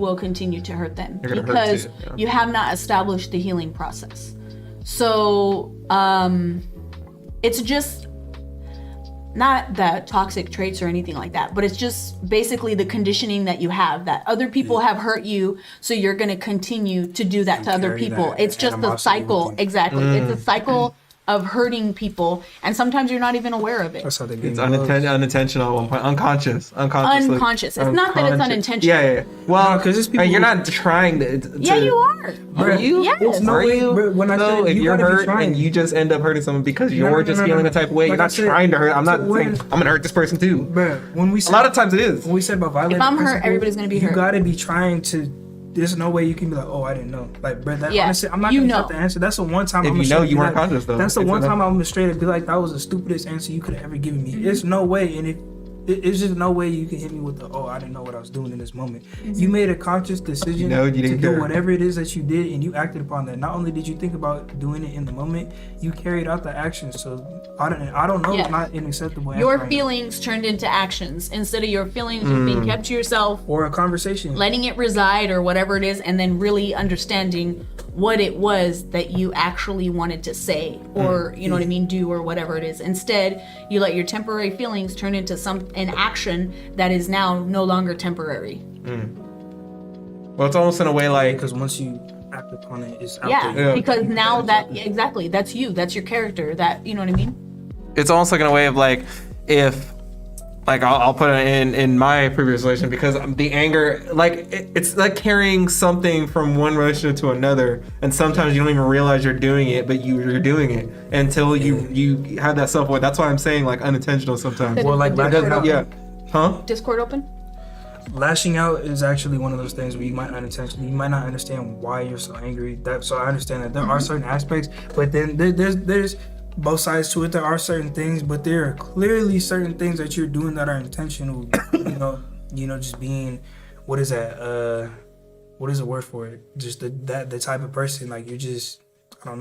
will continue to hurt them You're because hurt too, you have not established the healing process. So it's just not that toxic traits or anything like that, but it's just basically the conditioning that you have, that other people have hurt you, so you're going to continue to do that to other people. It's just a cycle. Exactly. It's a cycle of hurting people, and sometimes you're not even aware of it. That's how they get It's unintentional at one point. Unconscious. It's not that it's unintentional. Yeah. Well, because it's people you're not trying to. Yeah, you are. Are you? Yes. It's no Are way, you? but when I No, said if you you're gotta be hurt trying. and you just end up hurting someone because you're just feeling a type of way, Like you're I not said, trying to hurt. I'm not so saying when- I'm gonna hurt this person too. But when we A said, lot of times it is. when we said about violence, If I'm hurt, everybody's gonna be hurt. You gotta be trying to. There's no way you can be like, oh, I didn't know. Like, bro, that Yeah, honestly, I'm not you gonna know. have the answer. That's the one time If I'm you gonna know, straight you be weren't like, conscious, though. That's the It's one enough. time I'm gonna straight up be like, that was the stupidest answer you could have ever given me. There's no way, and it's just no way you can hit me with the, oh, I didn't know what I was doing in this moment. You made a conscious decision You know, you to didn't do care. whatever it is that you did, and you acted upon that. Not only did you think about doing it in the moment, you carried out the action. So I don't know, Yes. not an acceptable answer. Your right now. feelings turned into actions instead of your feelings just being kept to yourself, Or a conversation. letting it reside or whatever it is, and then really understanding what it was that you actually wanted to say or you know what I mean, do or whatever it is. Instead, you let your temporary feelings turn into an action that is now no longer temporary. Well, it's almost in a way like Because once you act upon it, it's out Yeah, there. because now exactly, that's you, that's your character, that, you know what I mean? it's almost like in a way of like if like I'll put it in my previous relation because the anger like it's like carrying something from one relationship to another, and sometimes you don't even realize you're doing it, but you're doing it until you have that self-aware. That's why I'm saying like unintentional sometimes. Well, like Discord open. Yeah. Huh? Discord open? Lashing out is actually one of those things where you might not understand why you're so angry. So I understand that there are certain aspects, but then there's both sides to it. There are certain things, but there are clearly certain things that you're doing that are intentional. Just being, what is that? What is the word for it? Just the type of person, like you're just, I don't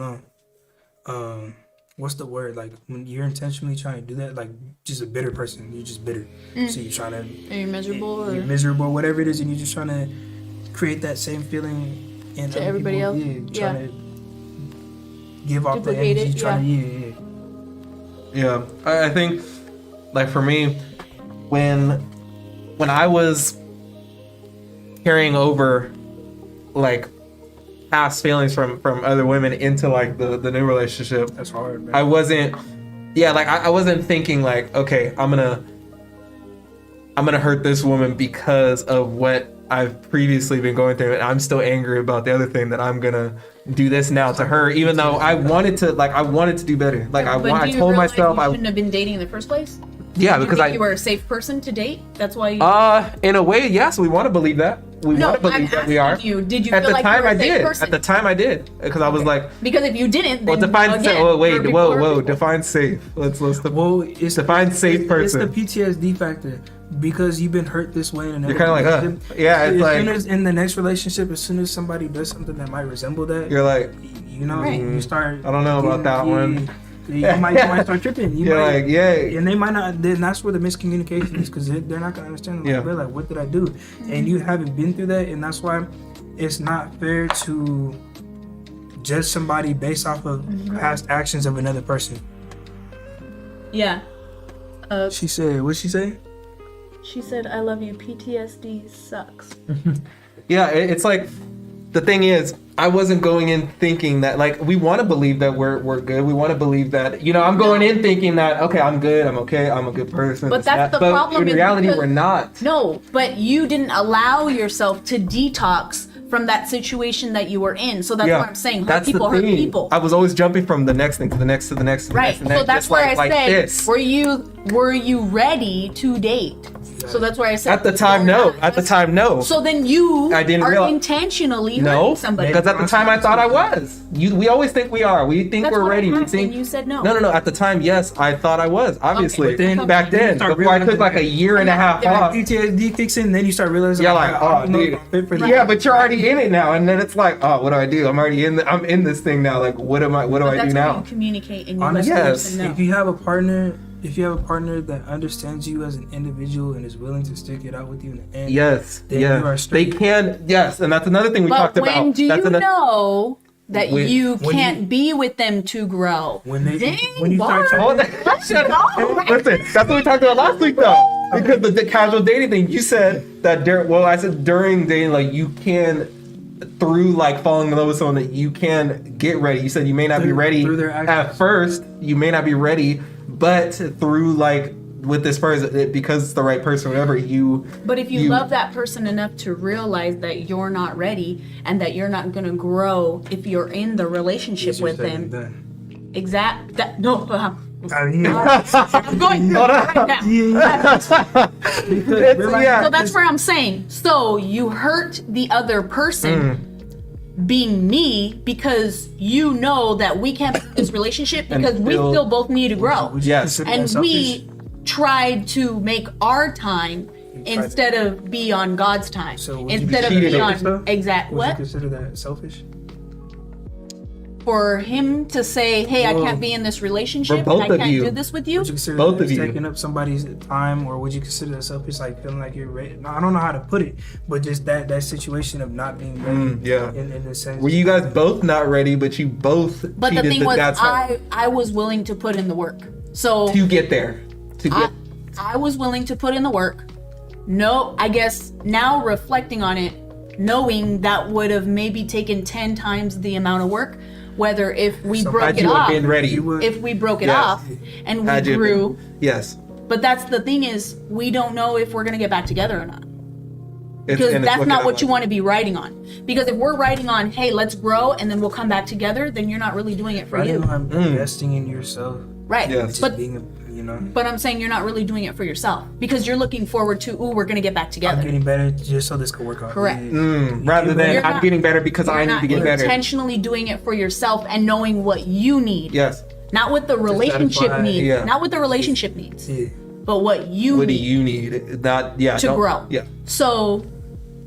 know. What's the word? Like when you're intentionally trying to do that, like just a bitter person. You're just bitter. So you're trying to. Are you miserable? You're Or miserable, whatever it is, and you're just trying to create that same feeling in To other everybody people. else? Yeah, trying to give off the Duplicate energy. it, Trying to, Yeah, I think, like for me, when I was carrying over, like, past feelings from other women into like the new relationship, That's hard, man. I wasn't thinking like, okay, I'm gonna hurt this woman because of what I've previously been going through, and I'm still angry about the other thing, that I'm gonna do this now to her, even though I wanted to do better. Like But do I you told realize myself you I shouldn't have been dating in the first place? yeah, You because think you were a safe person to date? That's why you... in a way, yes, we want to believe that. We No, want to I'm believe that we are. asking you, did you At feel the like you time were a I safe did. person? At the time I did, because I was like, Because if you didn't, well, then define again, oh wait, you're before whoa, people. define safe. Let's Well, it's define safe person. It's the PTSD factor because you've been hurt this way. And You're kind of like, yeah, it's as like soon as in the next relationship, as soon as somebody does something that might resemble that, you're like, Right. you start. I don't know about that one. You might start tripping. You're like, yeah. And they might not. Then that's where the miscommunication is, because they're not gonna understand. Like, Yeah. bro, like, what did I do? And you haven't been through that, and that's why it's not fair to judge somebody based off of past actions of another person. Yeah. She said, what'd she say? She said, I love you. PTSD sucks. Yeah, it's like, the thing is, I wasn't going in thinking that, like, we want to believe that we're good. We want to believe that, I'm going in thinking that, okay, I'm good, I'm okay, I'm a good person. But that's the problem. in is reality, because- we're not. No, but you didn't allow yourself to detox from that situation that you were in. So that's what I'm saying. Hurt That's people the hurt thing. people. I was always jumping from the next thing to the next to the next to the Right. next. And So that's just why I like said, this. were you ready to date? So that's why I said At the time, no. At the time, no. So then you I didn't are realize- intentionally No, hurting somebody. because at the time I thought I was. We always think we are. We think That's we're what I ready. We asked, think. and you said no. No. At the time, yes, I thought I was. Obviously, Okay. But then back you then, start before I took realizing- like a year and a half Yeah, off. PTSD kicks in, then you start realizing, Yeah, like, I oh, don't know dude. if I'm fit for this. Yeah, but you're already in it now, and then it's like, oh, what do I do? I'm already in. I'm in this thing now. Like, what do I do That's why now? you communicate and you Honestly, let the Yes. person know. if you have a partner if you have a partner that understands you as an individual and is willing to stick it out with you in the end, Yes, then you are yeah. straight. They can, yes, and that's another thing we But talked about. when do That's you know that When- you when can't be with them to grow? When they, Dang, when you start Bart. talking, Shut up. Listen, that's what we talked about last week, though. Because the casual dating thing, you said that I said during dating, like you can, through like falling in love with someone, that you can get ready. You said you may not be ready through their at actions. first. You may not be ready, but through like with this person, because it's the right person, whatever you. But if you love that person enough to realize that you're not ready and that you're not going to grow if you're in the relationship with them, I'm going through it right now. So that's where I'm saying. So you hurt the other person being me because you know that we can't be in this relationship because we still both need to grow. Yes. And we tried to make our time instead of be on God's time. So would you instead of be be selfish, though? on exact Would what? you consider that selfish? For him to say, "Hey, I Well, can't be in this relationship. for both And I of can't you. do this with you." Would you consider Both that of you. taking up somebody's time, or would you consider that selfish, like feeling like you're ready? No, I don't know how to put it, but just that situation of not being ready. Yeah. In the sense. Were you guys both not ready, but you both But the cheated thing was, God's time I was willing to put in the work. So to get there? To get. I was willing to put in the work. No, I guess now reflecting on it, knowing that would have maybe taken 10 times the amount of work. Whether if we So broke had it you off, been ready. if we broke it Yes. off and we Had you grew. been- Yes. But that's the thing is, we don't know if we're gonna get back together or not. It's- Because and it's that's looking not at what you like- want to be writing on. Because if we're writing on, hey, let's grow and then we'll come back together, then you're not really doing it for Writing you. on investing in yourself, Right. Yes. just But being but I'm saying you're not really doing it for yourself. Because you're looking forward to, ooh, we're gonna get back I'm together. getting better just so this could work out. Correct. Rather than You're I'm not- getting better because I You're need not to get better. intentionally doing it for yourself and knowing what you need. Yes. Not what the relationship satisfy- needs. Yeah. Not what the relationship needs. Yeah. But what you What do need. you need? Not yeah. To don't- grow. Yeah. So,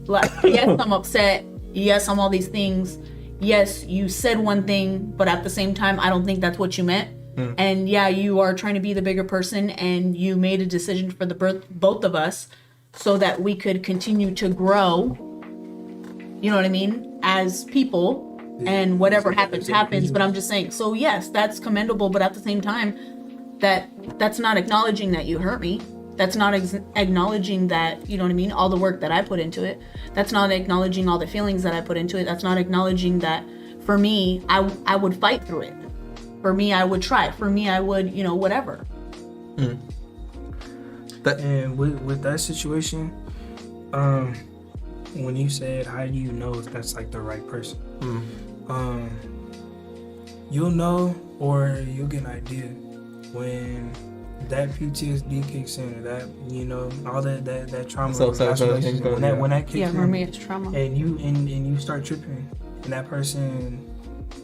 like, yes, I'm upset. Yes, I'm all these things. Yes, you said one thing, but at the same time, I don't think that's what you meant. And yeah, you are trying to be the bigger person, and you made a decision for the both of us, so that we could continue to grow. You know what I mean? As people, and whatever happens, happens. But I'm just saying. So yes, that's commendable, but at the same time, that's not acknowledging that you hurt me. That's not acknowledging that, you know what I mean, all the work that I put into it. That's not acknowledging all the feelings that I put into it. That's not acknowledging that for me, I would fight through it. For me, I would try. For me, I would, whatever. And with that situation, when you said, how do you know if that's like the right person? You'll know, or you'll get an idea when that PTSD kicks in, or that all that trauma, So isolation, when that kicks Yeah, in, for me, it's trauma. and you start tripping, and that person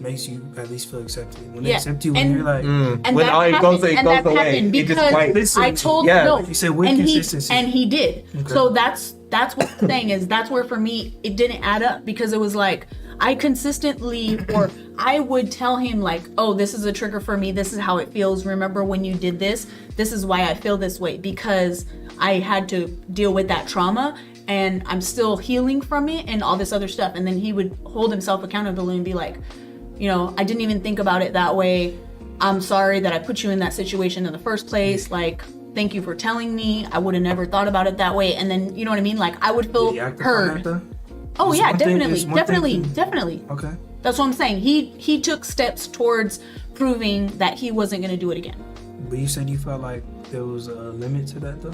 makes you at least feel accepted. When they Yeah, accept you, when and- you're like, And When that all it happened, goes and that away. happened It just because like Listen, I told yeah. no. You said with and consistency. he did. Okay. So that's what I'm saying is that's where for me it didn't add up because it was like I consistently or I would tell him like, oh, this is a trigger for me. This is how it feels. Remember when you did this? This is why I feel this way because I had to deal with that trauma and I'm still healing from it and all this other stuff. And then he would hold himself accountable and be like, I didn't even think about it that way. I'm sorry that I put you in that situation in the first place. Like, thank you for telling me. I would have never thought about it that way. And then, you know what I mean? Like, I would feel Did he act upon heard. that, though? Oh It's yeah, one thing- definitely, it's one thing to- definitely. Okay. That's what I'm saying. He took steps towards proving that he wasn't going to do it again. But you said you felt like there was a limit to that, though?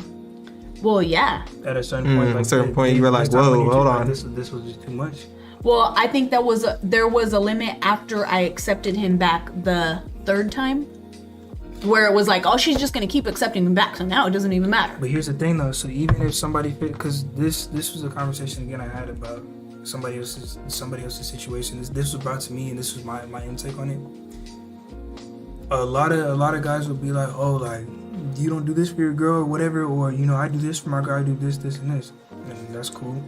Well, yeah. At a certain point, a certain point, you were like, this time when whoa, you hold just on. This was just too much. Well, I think there was a limit after I accepted him back the third time, where it was like, oh, she's just gonna keep accepting him back, so now it doesn't even matter. But here's the thing, though. So even if somebody because this was a conversation again I had about somebody else's situation. This was brought to me, and this was my intake on it. A lot of guys would be like, oh, like you don't do this for your girl or whatever, or I do this for my girl, I do this, and this, and that's cool.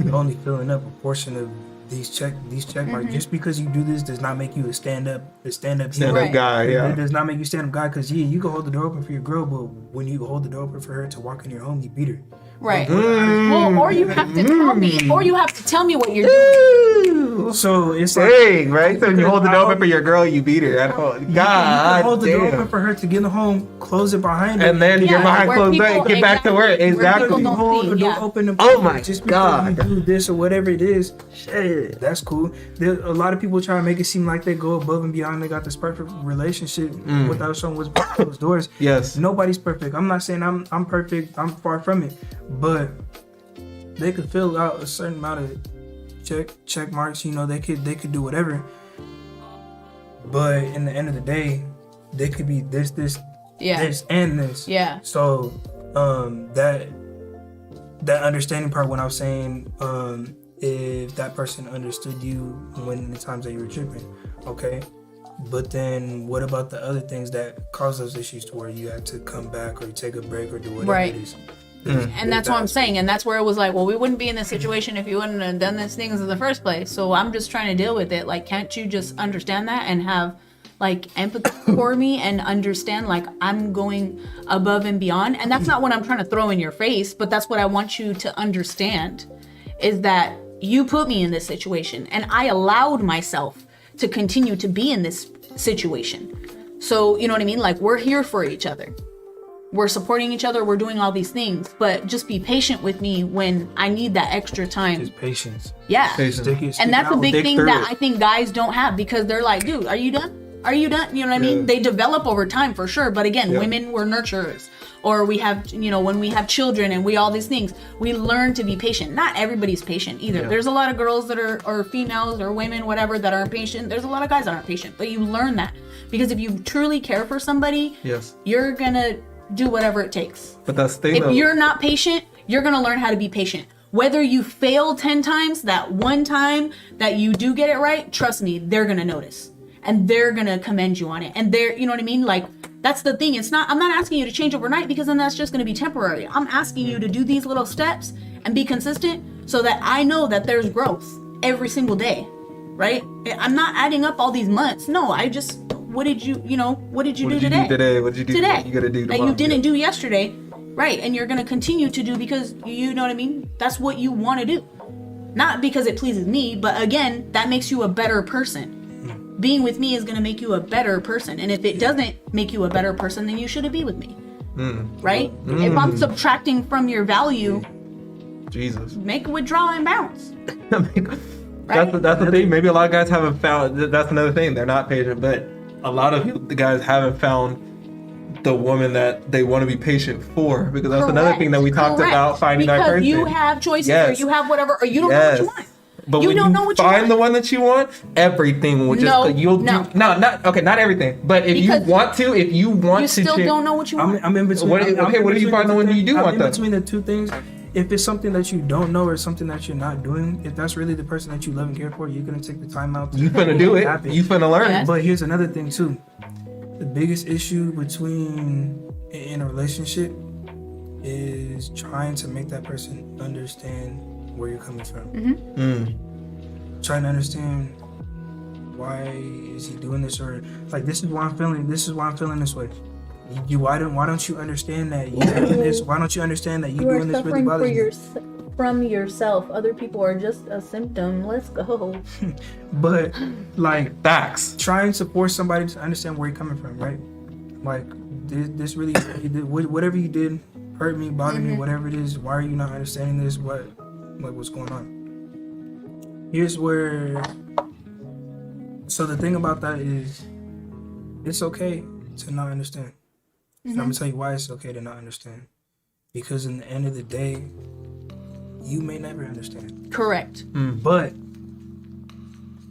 You're only filling up a portion of these check marks. Just because you do this does not make you a stand up Right. guy. Yeah. It does not make you stand up guy, because you can hold the door open for your girl, but when you hold the door open for her to walk in your home, you beat her. Right. Well, or you have to tell me, what you're doing. So it's like, Dang, right? So when you hold the door open for your girl, you beat her. God, you can hold the door damn. open for her to get in the home, close it behind her, And then Yeah, you're behind where closed people- doors, get back to work. exactly, where Exactly. people you don't hold the see, door yeah. open. Oh my just God. because you do this or whatever it is, shit, that's cool. A lot of people try to make it seem like they go above and beyond. They got this perfect relationship without showing what's behind those doors. Yes. Nobody's perfect. I'm not saying I'm perfect. I'm far from it, but they could fill out a certain amount of check marks. You know, they could do whatever. But in the end of the day, they could be this, Yeah. this, and this. Yeah. So that understanding part, when I was saying if that person understood you when the times that you were tripping, okay. But then what about the other things that cause those issues to where you had to come back or take a break or do whatever Right. it is? And that's what I'm saying. And that's where it was like, well, we wouldn't be in this situation if you wouldn't have done these things in the first place. So I'm just trying to deal with it. Like, can't you just understand that and have like empathy for me and understand like I'm going above and beyond? And that's not what I'm trying to throw in your face, but that's what I want you to understand, is that you put me in this situation and I allowed myself to continue to be in this situation. So, you know what I mean? Like, we're here for each other. We're supporting each other. We're doing all these things, but just be patient with me when I need that extra time. Just patience. Yeah. Patience. And that's a big Dig thing through that it. I think guys don't have, because they're like, dude, are you done? Are you done? You know what I mean? Yeah. They develop over time for sure. But again, Yeah. women were nurturers, or we have, you know, when we have children and we all these things, we learn to be patient. Not everybody's patient either. Yeah. There's a lot of girls that are, or females or women, whatever, that aren't patient. There's a lot of guys that aren't patient, but you learn that, because if you truly care for somebody, Yes. you're gonna do whatever it takes. But that's the thing, If though. you're not patient, you're gonna learn how to be patient. Whether you fail 10 times, that one time that you do get it right, trust me, they're gonna notice. And they're gonna commend you on it. And they're, you know what I mean? Like, that's the thing. I'm not asking you to change overnight, because then that's just gonna be temporary. I'm asking you to do these little steps and be consistent, so that I know that there's growth every single day, right? I'm not adding up all these months. No, I just, what did you do today? What did you do Today. You gotta do that tomorrow. you didn't do yesterday, right? And you're gonna continue to do, because you know what I mean? That's what you want to do. Not because it pleases me, but again, that makes you a better person. Being with me is gonna make you a better person. And if it doesn't make you a better person, then you shouldn't be with me. Right? If I'm subtracting from your value, Jesus. make a withdrawal and bounce. That's the thing. Maybe a lot of guys haven't found. That's another thing. They're not patient, but a lot of the guys haven't found the woman that they want to be patient for, because that's another thing that we talked Correct. about, finding that person. Because you have choices, Yes. or you have whatever, or you don't know what you want. But You when don't you know what you find want. the one that you want, everything will just No, you'll no. do not okay, not everything. But if Because you want to You still don't know what you want. I'm in between. What- I'm okay, in what do you between find the when two you do things. want I'm that? in between the two things. If it's something that you don't know or something that you're not doing, if that's really the person that you love and care for, you're gonna take the time out. You finna do it. happen. You finna learn. Yes. But here's another thing too. The biggest issue in a relationship is trying to make that person understand where you're coming from. Trying to understand, why is he doing this, or like, this is why I'm feeling this way. Why don't you understand that you doing this? Why don't you understand that you doing this really bothers me? from yourself. Other people are just a symptom. Let's go. But like, Facts. trying to force somebody to understand where you're coming from, right? Like, this really, whatever you did hurt me, bothered me, whatever it is. Why are you not understanding this? What's going on? Here's where. So the thing about that is, it's okay to not understand. And I'm gonna tell you why it's okay to not understand. Because in the end of the day, you may never understand. Correct. But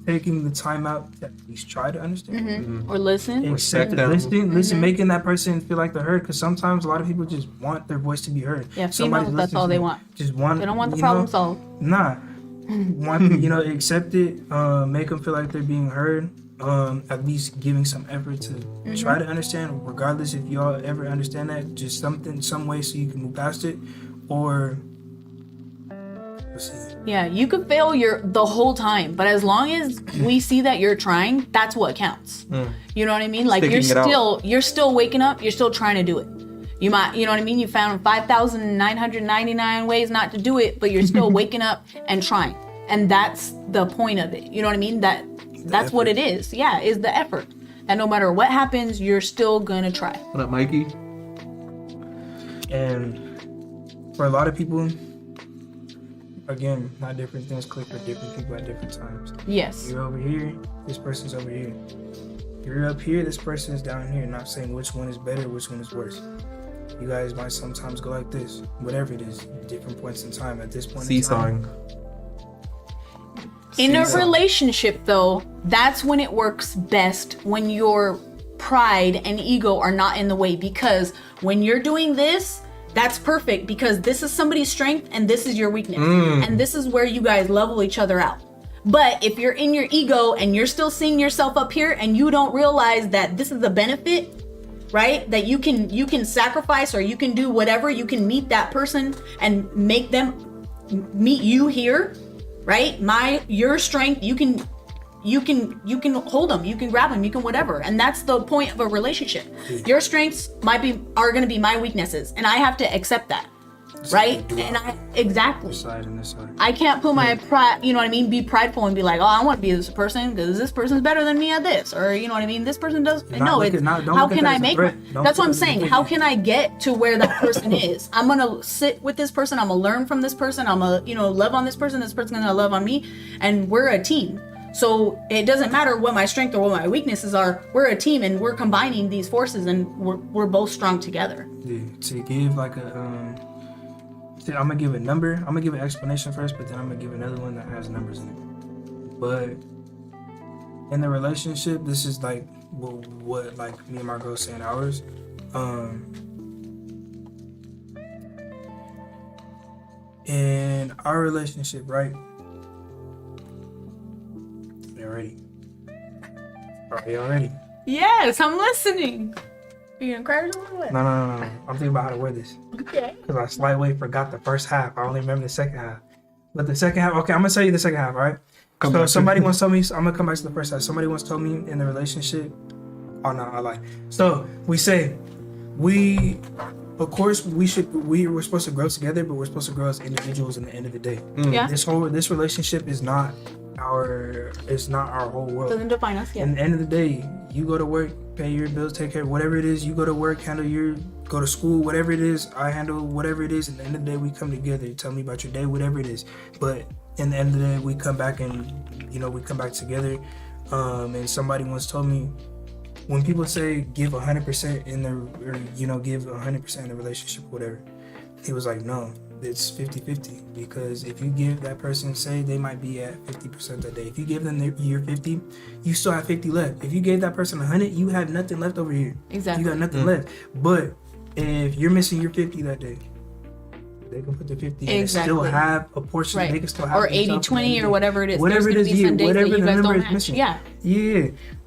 taking the time out to at least try to understand. Or listen. Accept it. them. Listen, making that person feel like they're heard. Because sometimes a lot of people just want their voice to be heard. Yeah, Somebody's females, that's listening all to they them. want. Just want. They don't want the you problem know, solved. Nah. Accept it. Make them feel like they're being heard. At least giving some effort to try to understand, regardless if y'all ever understand that, just some way so you can move past it, or We'll see. Yeah, you could fail the whole time, but as long as we see that you're trying, that's what counts. You know what I mean? Like you're still waking up, you're still trying to do it. You know what I mean? You found 5,999 ways not to do it, but you're still waking up and trying. And that's the point of it. You know what I mean? That's what it is. Yeah, is the effort. And no matter what happens, you're still gonna try. What up, Mikey? And for a lot of people, again, not different things click for different people at different times. Yes. You're over here, this person's over here. You're up here, this person's down here. Not saying which one is better, which one is worse. You guys might sometimes go like this. Whatever it is, different points in time. At this point Seesawing. In a relationship, though, that's when it works best, when your pride and ego are not in the way. Because when you're doing this, that's perfect, because this is somebody's strength and this is your weakness. And this is where you guys level each other out. But if you're in your ego and you're still seeing yourself up here and you don't realize that this is a benefit, right? That you can sacrifice, or you can do whatever, you can meet that person and make them meet you here, right? Your strength, you can hold them, you can grab them, you can whatever. And that's the point of a relationship. Your strengths are going to be my weaknesses, and I have to accept that. Right? And exactly. This side and this side. I can't put my pride, you know what I mean, be prideful and be like, oh, I want to be this person because this person's better than me at this, or you know what I mean, this person does. No, it's how can I make? That's what I'm saying. How can I get to where that person is? I'm gonna sit with this person. I'm gonna learn from this person. I'm gonna, love on this person. This person's gonna love on me, and we're a team. So it doesn't matter what my strength or what my weaknesses are. We're a team, and we're combining these forces, and we're both strong together. Yeah, to give like I'm gonna give a number. I'm gonna give an explanation first, but then I'm gonna give another one that has numbers in it. But in the relationship, this is like what like me and my girl saying ours. In our relationship, right? You ready? Are you ready? Yes, I'm listening. Are you gonna cry or something? No. I'm thinking about how to word this. Okay. Because I slightly forgot the first half. I only remember the second half. But the second half, okay, I'm gonna tell you the second half, all right? So somebody once told me, I'm gonna come back to the first half. Somebody once told me in the relationship, oh no, I lied. So we say, of course, we're supposed to grow together, but we're supposed to grow as individuals in the end of the day. Yeah. This relationship is not our whole world. Doesn't define us yet. At the end of the day, you go to work, pay your bills, take care of whatever it is. You go to work, go to school, whatever it is. I handle whatever it is. At the end of the day, we come together. You tell me about your day, whatever it is. But in the end of the day, we come back and we come back together. And somebody once told me, when people say give 100% give 100% in the relationship, whatever, he was like, no, it's 50-50, because if you give that person, say they might be at 50% that day, if you give them your 50, you still have 50 left. If you gave that person 100, you have nothing left over here. Exactly. You got nothing left. But if you're missing your 50 that day, they can put the 50 and still have a portion. Right. They can still have, or 80-20 or whatever it is. Whatever it is, whatever the number is missing. Yeah.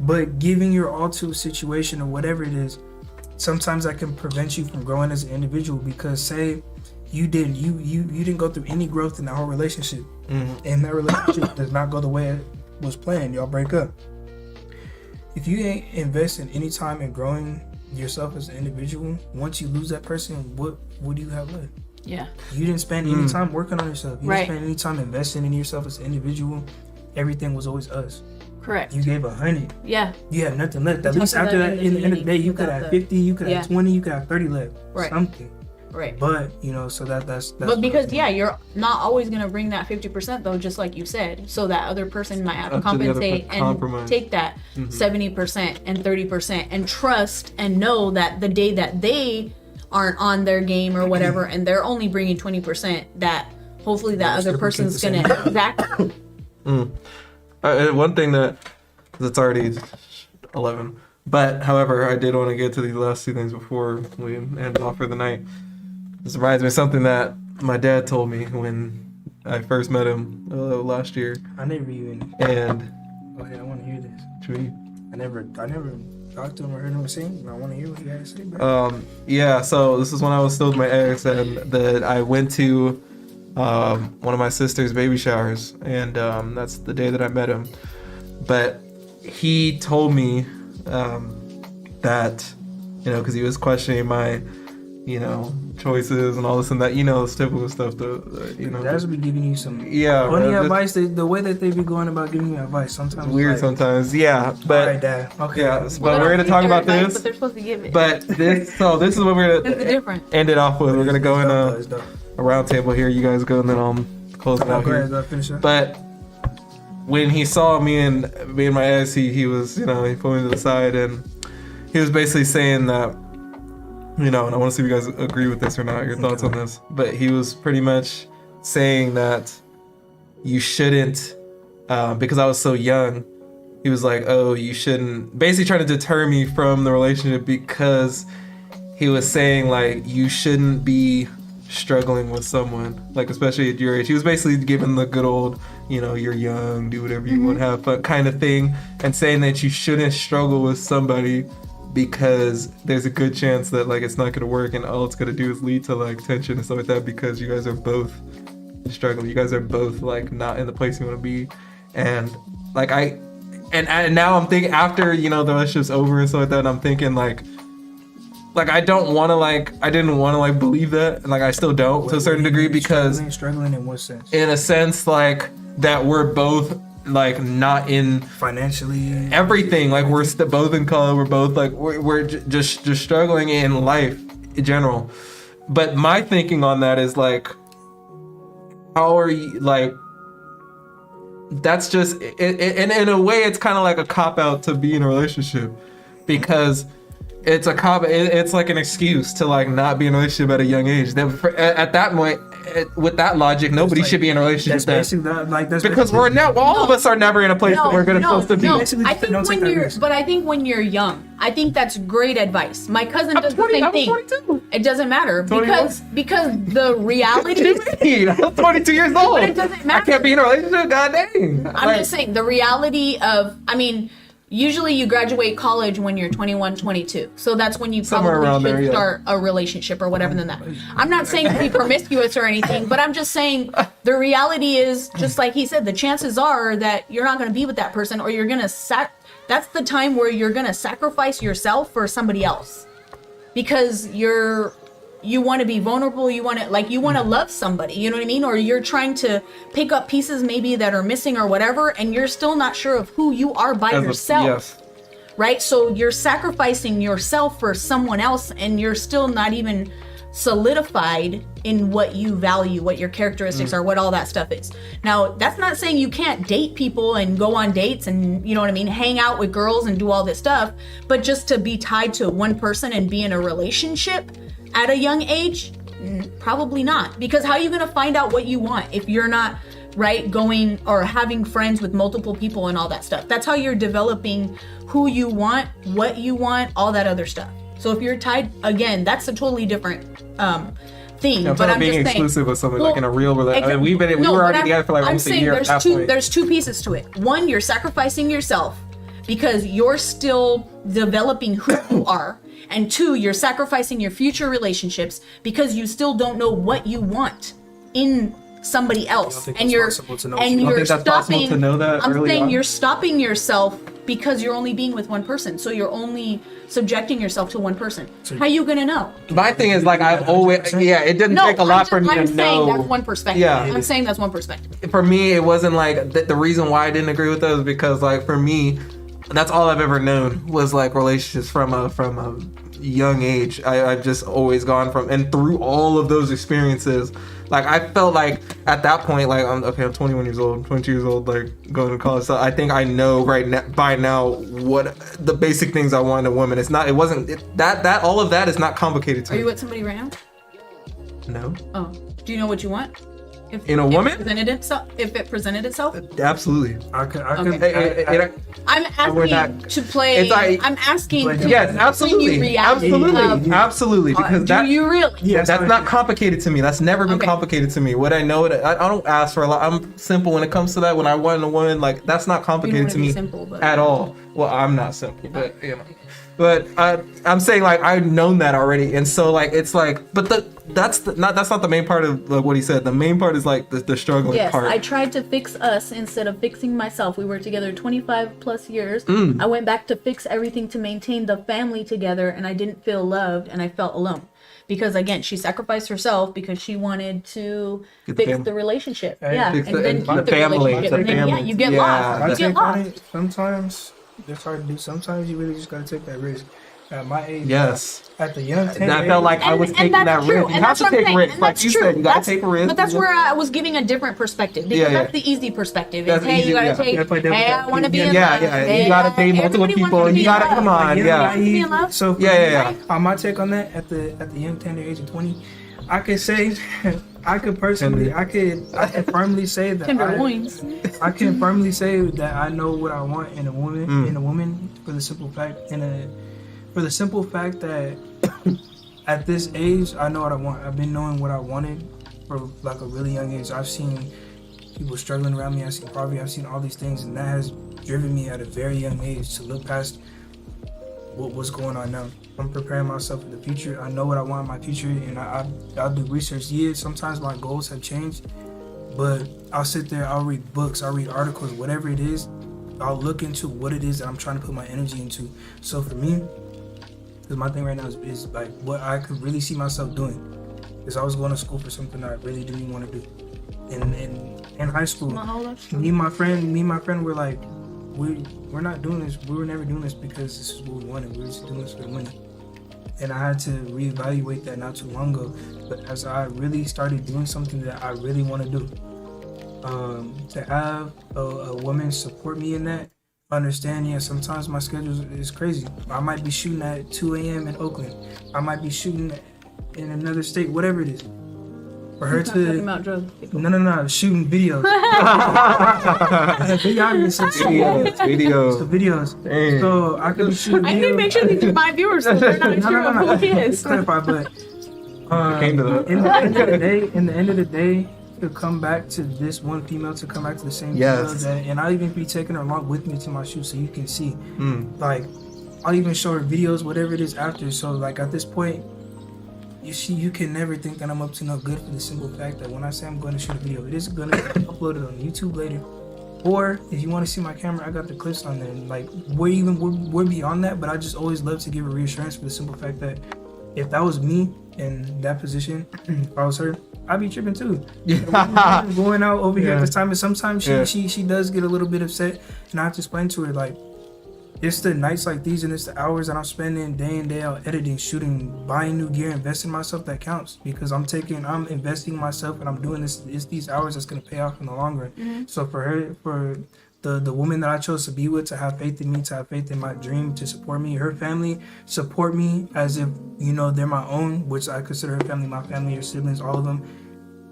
But giving your all to a situation or whatever it is, sometimes that can prevent you from growing as an individual, because say you didn't go through any growth in that whole relationship, and that relationship does not go the way it was planned, y'all break up. If you ain't investing any time in growing yourself as an individual, once you lose that person, what do you have left? Yeah. You didn't spend any time working on yourself. You didn't spend any time investing in yourself as an individual. Everything was always us. Correct. You gave 100. Yeah. You have nothing left. At least after that, in the end of the day, you could have 50, you could have 20, you could have 30 left. Right. Something. Right. But, so that's but because, you're not always going to bring that 50% though, just like you said. So that other person might have to compensate and take that 70% and 30% and trust and know that the day that they aren't on their game or whatever, and they're only bringing 20%, that hopefully that other person's going to exactly. One thing that's already 11, but however, I did want to get to these last two things before we end off for the night. This reminds me of something that my dad told me when I first met him last year. I never even. And okay, I want to hear this. True. I never talked to him or heard him sing. I want to hear what he had to say, bro. So this is when I was still with my ex, and that I went to one of my sister's baby showers, and that's the day that I met him. But he told me that, because he was questioning my, choices and all this and that, this typical stuff. That's be giving you some funny advice. The way that they be going about giving you advice sometimes weird. Sometimes, yeah. But all right, Dad. Okay. Yeah, but we're gonna talk about this. But they're supposed to give it. But this is what we're gonna end it off with. We're gonna go in a round table here. You guys go, and then I'll close it out here. But when he saw me and my ex, he was, he pulled me to the side, and he was basically saying that, and I want to see if you guys agree with this or not, your thoughts on this. But he was pretty much saying that you shouldn't, because I was so young, he was like, oh, you shouldn't, basically trying to deter me from the relationship, because he was saying, like, you shouldn't be struggling with someone, like, especially at your age. He was basically giving the good old, you're young, do whatever you want to have fun kind of thing, and saying that you shouldn't struggle with somebody because there's a good chance that, like, it's not going to work, and all it's going to do is lead to, like, tension and stuff like that, because you guys are both struggling. You guys are both, like, not in the place you want to be. And, like, and now I'm thinking, after, the relationship's over and stuff like that, and I'm thinking, like, I didn't want to believe that, and, like, I still don't to a certain degree, because struggling in what sense? In a sense, like, that we're both, like, not in financially everything, like, we're both in college, we're both, like, we're just struggling in life in general. But my thinking on that is, like, how are you, like, that's just in a way, it's kind of like a cop-out to be in a relationship, because it's it's like an excuse to, like, not be in a relationship at a young age. At that point, with that logic, nobody should be in a relationship. That's because all of us are never in a place that we're supposed to be. I think when you're young, I think that's great advice. My cousin does the same thing. 22. It doesn't matter, because the reality. What do you mean? I'm 22 years old. But it doesn't matter. I can't be in a relationship. God dang. I'm just saying the reality of. Usually you graduate college when you're 21, 22. So that's when you probably should start a relationship or whatever than that. I'm not saying to be promiscuous or anything, but I'm just saying the reality is, just like he said, the chances are that you're not going to be with that person, or you're going to that's the time where you're going to sacrifice yourself for somebody else, because you want to be vulnerable, you want to love somebody, you know what I mean? Or you're trying to pick up pieces maybe that are missing or whatever, and you're still not sure of who you are by yourself. Right? So you're sacrificing yourself for someone else, and you're still not even solidified in what you value, what your characteristics are, what all that stuff is. Now, that's not saying you can't date people and go on dates and, you know what I mean, hang out with girls and do all this stuff, but just to be tied to one person and be in a relationship at a young age, probably not. Because how are you going to find out what you want if you're not, right, going or having friends with multiple people and all that stuff? That's how you're developing who you want, what you want, all that other stuff. So if you're tied, again, that's a totally different thing. Yeah, but I'm being just exclusive with somebody, like, in a real relationship. We were already together for like almost a year at that point. There's two pieces to it. One, you're sacrificing yourself because you're still developing who you are. And two, you're sacrificing your future relationships because you still don't know what you want in somebody else. And you're stopping. I'm saying you're stopping yourself because you're only being with one person. So you're only subjecting yourself to one person. How are you gonna know? My thing is, like, I've always, it didn't take a lot for me to know. I'm saying that's one perspective. Yeah. I'm saying that's one perspective. For me, it wasn't like the reason why I didn't agree with those, because, like, for me, that's all I've ever known was, like, relationships from a young age. I've just always gone from, and through all of those experiences, like, I felt like at that point, like, I'm 21 years old, 22 years old, like, going to college. So I think I know by now what the basic things I want in a woman. That all of that is not complicated to me. Are you with somebody right now? No. Oh, do you know what you want? In a woman? If it presented itself? Absolutely. I'm asking to play. I'm asking. Yes, absolutely. Absolutely. Because do you really? Yes, that's not complicated to me. That's never been complicated to me. What I know, I don't ask for a lot. I'm simple when it comes to that. When I want a woman, like, that's not complicated to me at all. Well, I'm not simple, but you know. But I'm saying like I've known that already, and so like it's like, but that's not the main part of like, what he said. The main part is like the struggling Yes, part. I tried to fix us instead of fixing myself. We were together 25 plus years. I went back to fix everything to maintain the family together, and I didn't feel loved, and I felt alone. Because again, she sacrificed herself because she wanted to fix the relationship. Yeah, Fix and the- then and keep the the family, relationship. the And then, yeah, family. you get Yeah. lost. I You get take on lost. it. Sometimes it's hard to do. Sometimes you really just gotta take that risk. At my age, Yes. at the young And I felt like I was taking that risk. You have to take risks, like you said. You gotta take a risk. But that's where I was giving a different perspective because Yeah, yeah. that's the easy perspective. That's Is, hey, easy, you gotta yeah. take. Yeah, but then- Hey, I want to be in Yeah, love. yeah. Hey, You gotta date multiple everybody wants people. to be You in gotta love. come on. Yeah, Yeah. to be in love? So for Yeah. me, my take on that at the young tender age of 20, I could say, I could firmly say that Tenderloins. I can firmly say that I know what I want in a woman for the simple fact that at this age I know what I want. I've been knowing what I wanted for like a really young age. I've seen people struggling around me. I've seen poverty. I've seen all these things, and that has driven me at a very young age to look past what's going on now. I'm preparing myself for the future. I know what I want in my future, and I'll do research. Yeah, sometimes my goals have changed, but I'll sit there, I'll read books, I'll read articles, whatever it is. I'll look into what it is that I'm trying to put my energy into. So for me, because my thing right now is like what I could really see myself doing. Is I was going to school for something that I really didn't want to do. In high school, me and my friend were like, we're not doing this. We were never doing this because this is what we wanted. We were just doing this for the money. And I had to reevaluate that not too long ago. But as I really started doing something that I really want to do, to have a woman support me in that, understand, yeah, sometimes my schedule is crazy. I might be shooting at 2 a.m. in Oakland. I might be shooting in another state, whatever it is. For her Talking about drugs. no, shooting videos. videos. Dang. So I could be shooting videos. I need to make sure these are my viewers so they're not sure of who he is. Clarify, but Came to the- in the end of the day, to come back to this one female, to come back to the same Yes. female, and I'll even be taking her along with me to my shoot so you can see. Like, I'll even show her videos, whatever it is after. So like at this point, you can never think that I'm up to no good for the simple fact that when I say I'm going to shoot a video, it is going to be uploaded on YouTube later. Or if you want to see my camera, I got the clips on there. And like we're beyond that, but I just always love to give a reassurance for the simple fact that if that was me in that position, if I was her, I'd be tripping too. Going out over here at this time, and sometimes she does get a little bit upset, and I have to explain to her like, it's the nights like these and it's the hours that I'm spending day in, day out editing, shooting, buying new gear, investing in myself that counts, because I'm investing in myself and I'm doing this. It's these hours that's gonna pay off in the long run. So for her, for the woman that I chose to be with, to have faith in me, to have faith in my dream, to support me, her family support me as if, you know, they're my own, which I consider her family, my family, her siblings, all of them.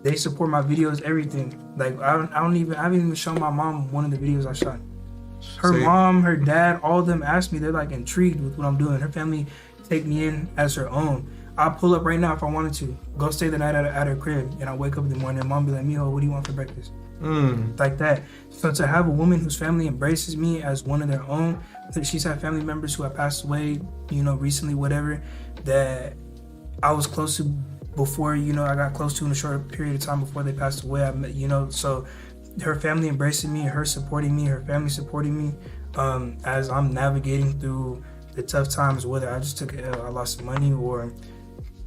They support my videos, everything. Like I haven't even shown my mom one of the videos I shot. Her mom, her dad, all of them asked me. They're like intrigued with what I'm doing. Her family take me in as her own. I'll pull up right now if I wanted to. Go stay the night at her crib, and I wake up in the morning and mom be like, "Mijo, what do you want for breakfast?" Like that. So to have a woman whose family embraces me as one of their own, that she's had family members who have passed away, you know, recently, whatever, that I was close to before, you know, I got close to in a short period of time before they passed away. I met, you know, so her family embracing me, her supporting me, her family supporting me, as I'm navigating through the tough times, whether I just took a L, I lost some money, or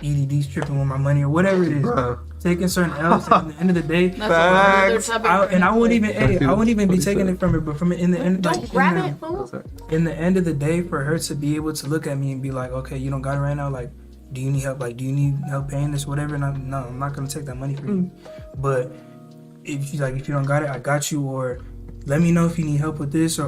EDD's tripping with my money, or whatever it is. Taking certain L's, and at the end of the day, I wouldn't even be taking it from her, but from in the end, Don't grab it, fool. in the end of the day, for her to be able to look at me and be like, okay, you don't got it right now, like, do you need help? Like, do you need help paying this, whatever? And I'm not gonna take that money from you. But if you don't got it, I got you. Or let me know if you need help with this. Or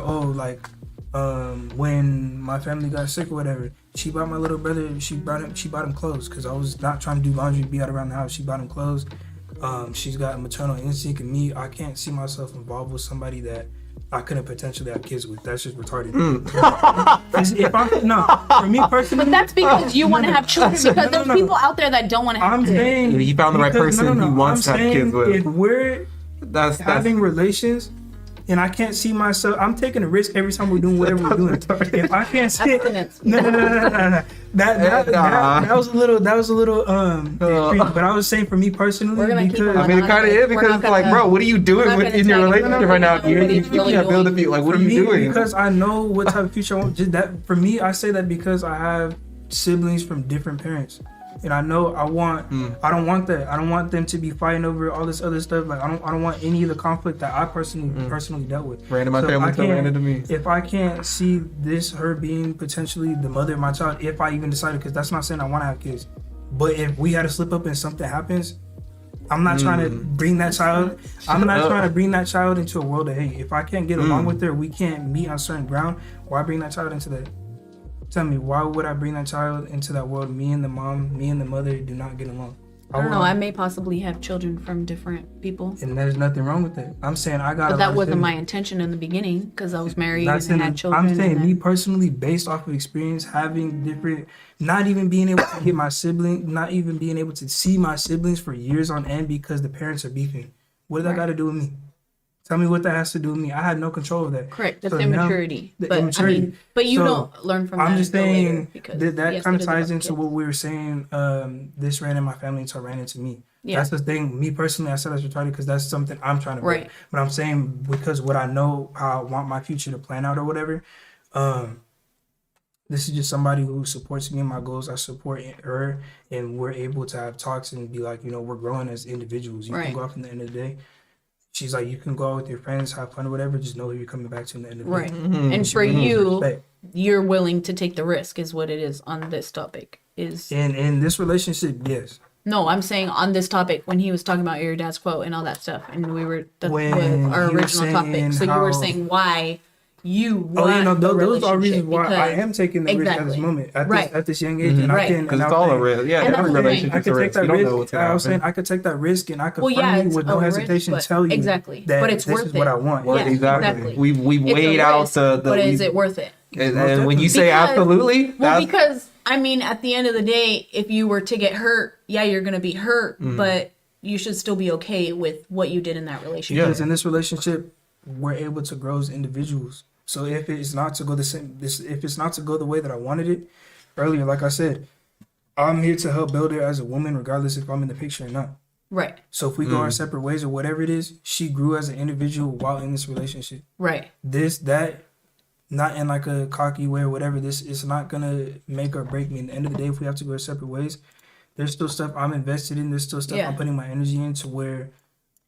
when my family got sick or whatever, she bought my little brother. She bought him clothes, because I was not trying to do laundry, be out around the house. She bought him clothes. She's got a maternal instinct, and me, I can't see myself involved with somebody that I couldn't potentially have kids with. That's just retarded. For me personally. But that's because you want to have children, because there's people out there that don't want to have I'm kids. saying He found the right person he wants I'm to have kids saying with. if we're That's having relations, and I can't see myself. I'm taking a risk every time we're doing whatever we're doing. If I can't see it, no. That was a little but I was saying for me personally, because I mean, it kind of is because it's like, bro, what are you doing in your relationship right now? You can't build a future. Like, what are you doing? Because I know what type of future I want. Just that for me, I say that because I have siblings from different parents. And I know I don't want that. I don't want them to be fighting over all this other stuff. Like I don't want any of the conflict that I personally dealt with. Ran in my family, so ran into me. If I can't see her being potentially the mother of my child, if I even decided, because that's not saying I want to have kids, but if we had to slip up and something happens, I'm not trying to bring that child. I'm not trying to bring that child into a world of hate. If I can't get along with her, we can't meet on certain ground. Why bring that child into that? Tell me, why would I bring that child into that world? Me and the mother do not get along. I don't know. I may possibly have children from different people. And there's nothing wrong with that. I'm saying I got. But that wasn't my intention in the beginning because I was married and had children. I'm saying me personally, based off of experience, having different, not even being able to get my sibling, not even being able to see my siblings for years on end because the parents are beefing. What does that got to do with me? Tell me what that has to do with me. I had no control of that. Correct. That's immaturity. But you don't learn from that. I'm just saying that kind of ties into what we were saying. This ran in my family until it ran into me. Yeah. That's the thing. Me personally, I said I was retarded because that's something I'm trying to break. Right. But I'm saying because what I know, how I want my future to plan out or whatever. This is just somebody who supports me and my goals. I support her, and we're able to have talks and be like, we're growing as individuals. You can go off in the end of the day. She's like, you can go out with your friends, have fun or whatever. Just know who you're coming back to in the end of the day. Right. And for you, you're willing to take the risk is what it is on this topic. In this relationship, yes. No, I'm saying on this topic when he was talking about your dad's quote and all that stuff. And we were, with our original topic. So you were saying why you want those are reasons why I am taking the risk at this moment, at this young age, and I can. Because it's all a risk. Yeah, every relationship's a risk. You don't know what's going to happen. I was saying I could take that risk, and I could with no hesitation tell you that but it's worth it. This is what I want. Yeah, exactly. We weighed out the. But is it worth it? And when you say absolutely, because I mean, at the end of the day, if you were to get hurt, you're going to be hurt, but you should still be okay with what you did in that relationship. Because in this relationship, we're able to grow as individuals. So if it's not to go if it's not to go the way that I wanted it earlier, like I said, I'm here to help build her as a woman, regardless if I'm in the picture or not. Right. So if we go our separate ways or whatever it is, she grew as an individual while in this relationship. Right. That, not in like a cocky way or whatever. This is not gonna make or break me. At the end of the day, if we have to go our separate ways, there's still stuff I'm invested in. There's still stuff I'm putting my energy into where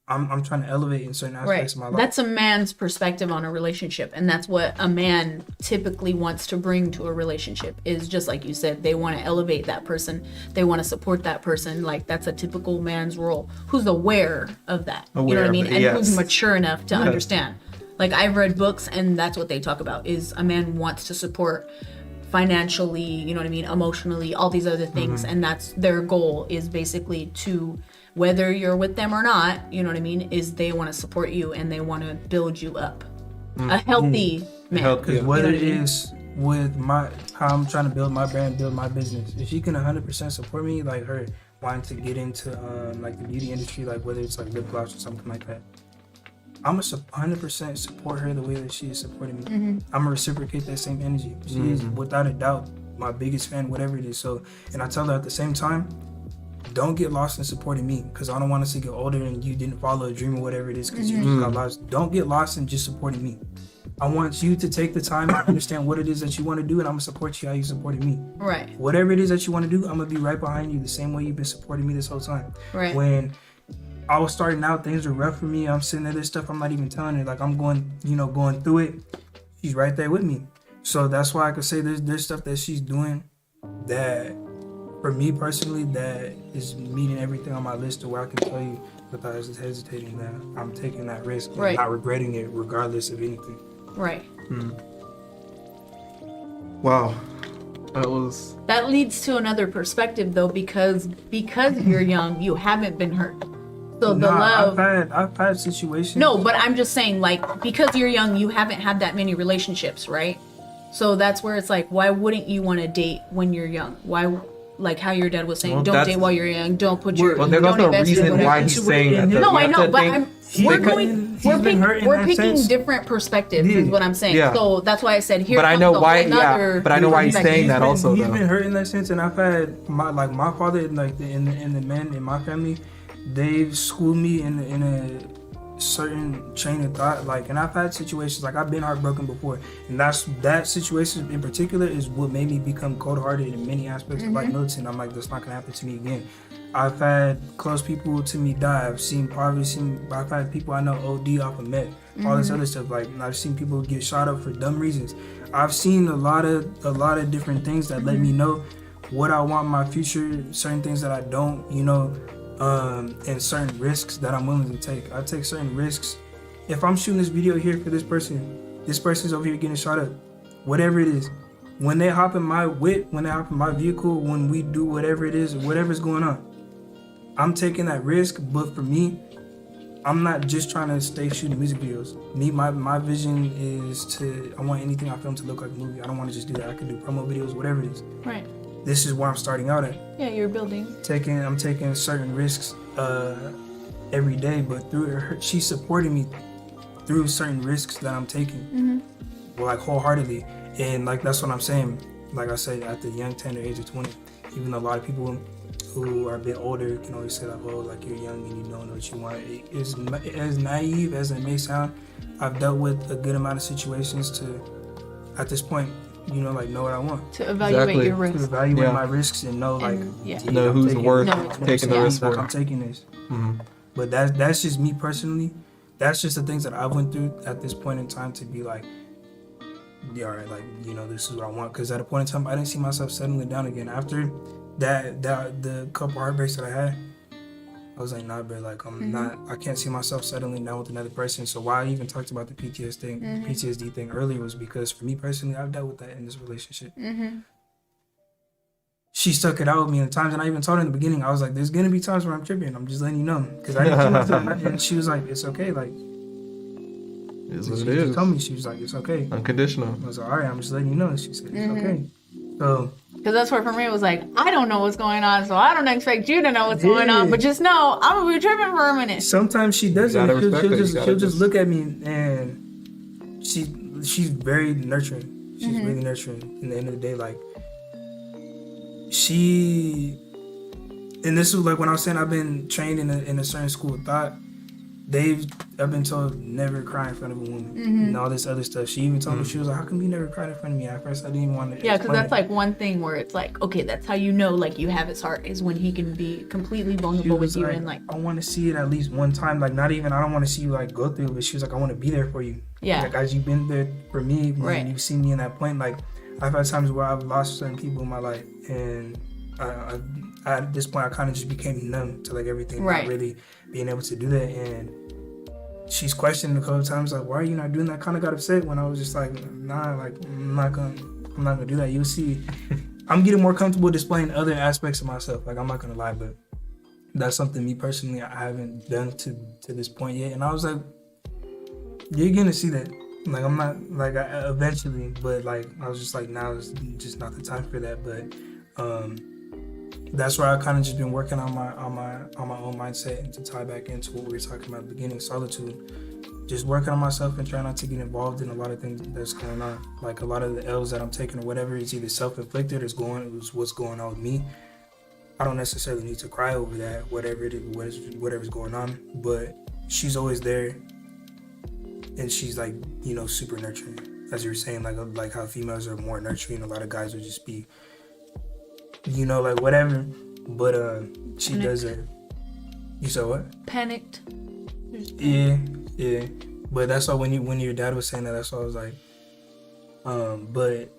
I'm trying to elevate in certain aspects of my life. That's a man's perspective on a relationship, and that's what a man typically wants to bring to a relationship. Is just like you said, they want to elevate that person, they want to support that person. Like that's a typical man's role. Who's aware of that? You know what I mean? And who's mature enough to understand. Like I've read books, and that's what they talk about. Is a man wants to support financially, you know what I mean, emotionally, all these other things, and that's their goal. Is basically to. Whether you're with them or not, you know what I mean, is they want to support you and they want to build you up. A healthy man. Because whether it is with how I'm trying to build my brand, build my business, if she can 100% support me, like her wanting to get into like the beauty industry, like whether it's like lip gloss or something like that, I'm gonna 100% support her the way that she is supporting me. I'm gonna reciprocate that same energy. She is without a doubt my biggest fan, whatever it is. So, and I tell her at the same time, don't get lost in supporting me, because I don't want us to get older and you didn't follow a dream or whatever it is because you just got lost. Don't get lost in just supporting me. I want you to take the time to understand what it is that you want to do, and I'm going to support you how you supported me. Right. Whatever it is that you want to do, I'm going to be right behind you the same way you've been supporting me this whole time. Right. When I was starting out, things were rough for me. I'm sitting there, there's stuff I'm not even telling her. Like I'm going through it. She's right there with me. So that's why I could say there's stuff that she's doing that, for me personally, that is meeting everything on my list to where I can tell you without hesitating that I'm taking that risk and not regretting it regardless of anything. Right. Wow. That leads to another perspective though, because you're young, you haven't been hurt. So the love I've had situations. No, but I'm just saying, like, because you're young, you haven't had that many relationships, right? So that's where it's like, why wouldn't you want to date when you're young? Why like how your dad was saying, Well, don't that's- date while you're young, don't put your, Well, there's don't also a invest in reason whatever. why he's saying that. though. No, You I have know, to but think- we're picking different perspectives, is what I'm saying. Yeah. So that's why I said here. But I comes know the why. whole Yeah, nother but I know why he's perspective. saying that also. He's Though. been hurt in that sense, and I've had my father, like in the men in my family, they've schooled me in a certain chain of thought. Like, and I've had situations like I've been heartbroken before, and that situation in particular is what made me become cold-hearted in many aspects of like militant. I'm like, that's not gonna happen to me again. I've had close people to me die. I've seen poverty. I've had people I know OD off of meth. All this other stuff. Like, I've seen people get shot up for dumb reasons. I've seen a lot of different things that let me know what I want in my future. Certain things that I don't. And certain risks that I'm willing to take. I take certain risks. If I'm shooting this video here for this person's over here getting shot up, whatever it is. When they hop in my whip, when they hop in my vehicle, when we do whatever it is, whatever's going on, I'm taking that risk. But for me, I'm not just trying to stay shooting music videos. My vision is I want anything I film to look like a movie. I don't want to just do that. I can do promo videos, whatever it is. Right. This is where I'm starting out at. Yeah, you're building. I'm taking certain risks every day, but through her, she's supporting me through certain risks that I'm taking, like wholeheartedly, and like that's what I'm saying. Like I said, at the young tender age of 20, even though a lot of people who are a bit older can always say like, oh, like you're young and you don't know what you want. It is as naive as it may sound. I've dealt with a good amount of situations to, at this point, like know what I want. To evaluate your risk. To evaluate my risks and know know who's worth taking the risk like for. I'm taking this. But that's just me personally. That's just the things that I went through at this point in time to be like, yeah, all right, like, this is what I want. Because at a point in time, I didn't see myself settling down again. After the couple heartbreaks that I had, I was like, nah, bro, like I can't see myself settling down with another person. So why I even talked about the PTSD thing earlier was because for me personally, I've dealt with that in this relationship. She stuck it out with me in times, and I even told her in the beginning, I was like, there's gonna be times where I'm tripping. I'm just letting you know, because I didn't see myself. And she was like, it's okay, like Is what she it is. just told me, she was like, it's okay. Unconditional. I was like, all right, I'm just letting you know. She said, it's okay. So. Because that's where for me it was like, I don't know what's going on, so I don't expect you to know what's going on. But just know I'm gonna be tripping for a minute. Sometimes she doesn't. She'll just look at me, and she's very nurturing. She's really nurturing. In the end of the day, like and this was like when I was saying I've been trained in a certain school of thought. I've been told never cry in front of a woman and all this other stuff. She even told me, she was like, how come you never cried in front of me? At first I didn't even want to. Yeah, because that's like one thing where it's like, okay, that's how you know like you have his heart, is when he can be completely vulnerable with you, and like I want to see it at least one time. Like not even, I don't want to see you like go through it, but she was like, I want to be there for you. Yeah. Like as you've been there for me, right. You've seen me in that point. Like I've had times where I've lost certain people in my life, and I at this point I kind of just became numb to like everything, right. Not really being able to do that. And she's questioned a couple of times, like, why are you not doing that? Kind of got upset when I was just like, nah, like I'm not gonna do that. You'll see, I'm getting more comfortable displaying other aspects of myself. Like I'm not gonna lie, but that's something me personally I haven't done to this point yet. And I was like, you're gonna see that. Like I'm not like eventually, but like I was just like, now is just not the time for that. But that's where I kind of just been working on my own mindset, and to tie back into what we were talking about at the beginning, solitude. Just working on myself and trying not to get involved in a lot of things that's going on. Like a lot of the L's that I'm taking or whatever is either self-inflicted or what's going on with me. I don't necessarily need to cry over that, whatever it is, whatever's going on. But she's always there, and she's like, super nurturing. As you were saying, like how females are more nurturing. A lot of guys would just be, like whatever. But she Panicked. does it. You said what? Panicked. Yeah. But that's why when your dad was saying that, that's why I was like, but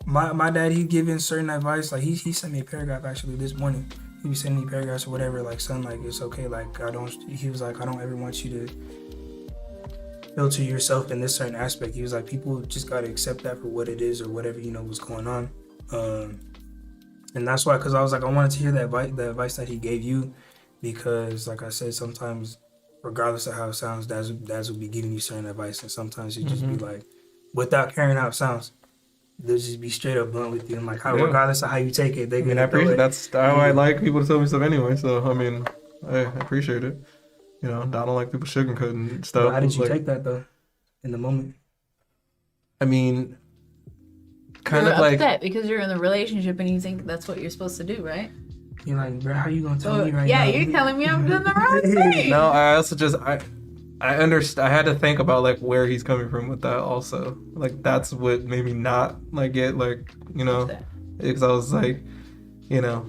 my dad, he giving certain advice. Like he sent me a paragraph actually this morning. He was sending me paragraphs or whatever. Like, son, like it's okay. Like he was like, I don't ever want you to filter yourself in this certain aspect. He was like, people just gotta accept that for what it is or whatever, what's going on. And that's why, because I was like, I wanted to hear the advice that he gave you, because like I said, sometimes regardless of how it sounds, dads will be giving you certain advice, and sometimes you just be like, without caring how it sounds, they'll just be straight up blunt with you, and like, how, Yeah. regardless of how you take it, they I mean, gonna I throw appreciate it. that's how I like people to tell me stuff anyway. So I mean, I appreciate it. You know, I don't like people sugarcoating stuff. But how did you Like, take that though, in the moment? I mean, kind You're of like upset because you're in a relationship and you think that's what you're supposed to do, right? You're like, bro, how you gonna tell So, me right yeah, now? you're telling me I'm doing the wrong thing. no. I also just I understand. I had to think about like where he's coming from with that. Also, like that's what made me not like get like you know, Upset. because I was like, you know.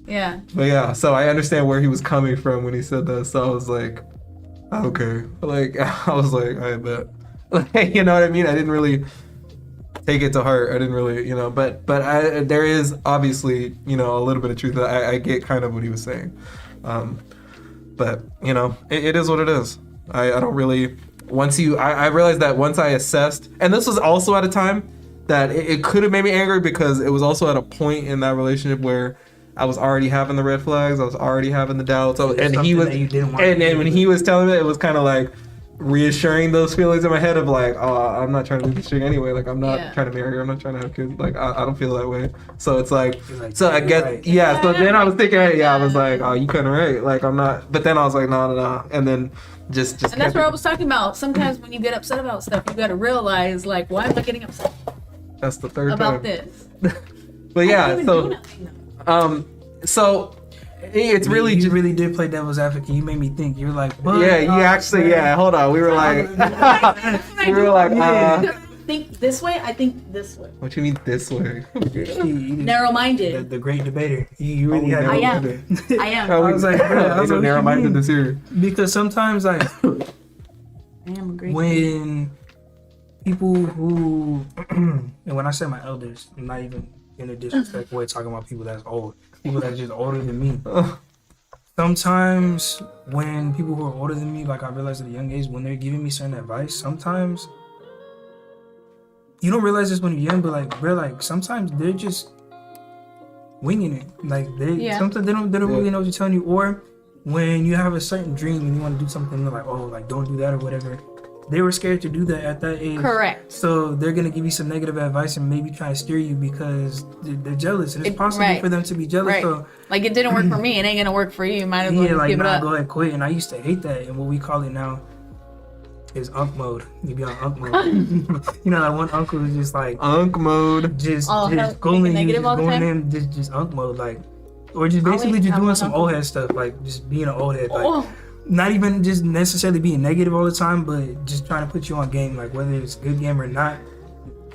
Yeah. But yeah, so I understand where he was coming from when he said that. So I was like, okay, like I was like, I bet, like you know what I mean. I didn't really take it to heart. I didn't really, you know, but there is obviously, you know, a little bit of truth. I get kind of what he was saying, but you know, it is what it is. I don't really. I realized that once I assessed, and this was also at a time that it could have made me angry because it was also at a point in that relationship where I was already having the red flags. I was already having the doubts. And he was, that you didn't want and to then do. when he was telling me, it was kind of like reassuring those feelings in my head of like, oh, I'm not trying to do this shit anyway. Like I'm not Yeah. trying to marry her. I'm not trying to have kids. Like I don't feel that way. So it's like, You're like, so I you're guess, right. yeah. So then I was thinking, yeah, I was like, oh, you couldn't right. Like I'm not. But then I was like, no. And then just. And that's what I was talking about. Sometimes when you get upset about stuff, you gotta realize, like, why am I getting upset That's the third about time. this? But I yeah, didn't even so do nothing, though. so it's really you just. really did play devil's advocate. You made me think. You're like, but, Yeah, you actually, yeah. Hold on, we were like, we were like, Because I think this way, I think this way. what you mean this way? Narrow-minded. the great debater. You really Oh, had. I narrow- am. I am. I was like, bro, I was like, narrow-minded what you this year. Because sometimes like I am a great. when people who and when I say my elders, I'm not even in a disrespectful way talking about people that's old. People that's just older than me. Sometimes when people who are older than me, like I realize at a young age, when they're giving me certain advice, sometimes you don't realize this when you're young, but like bro, like sometimes they're just winging it. Like sometimes they don't really know what you're telling you. Or when you have a certain dream and you want to do something, they're like, oh, like don't do that or whatever. They were scared to do that at that age. Correct. So they're gonna give you some negative advice and maybe try to steer you because they're jealous, and it's It- possible right. for them to be jealous. Right. So Like, it didn't work for me. It ain't gonna work for you. You might as well yeah, just like give it nah, up. go ahead, quit. And I used to hate that. And what we call it now is unk mode. You be on unk mode. You know, like one uncle is just like Unk mode. just Oh, hell, just going making you, negative just all the going time? in, just unk mode, like, or just basically Always just have doing one some uncle. old head stuff, like just being an old head, like. Oh, Not even just necessarily being negative all the time, but just trying to put you on game. Like whether it's a good game or not,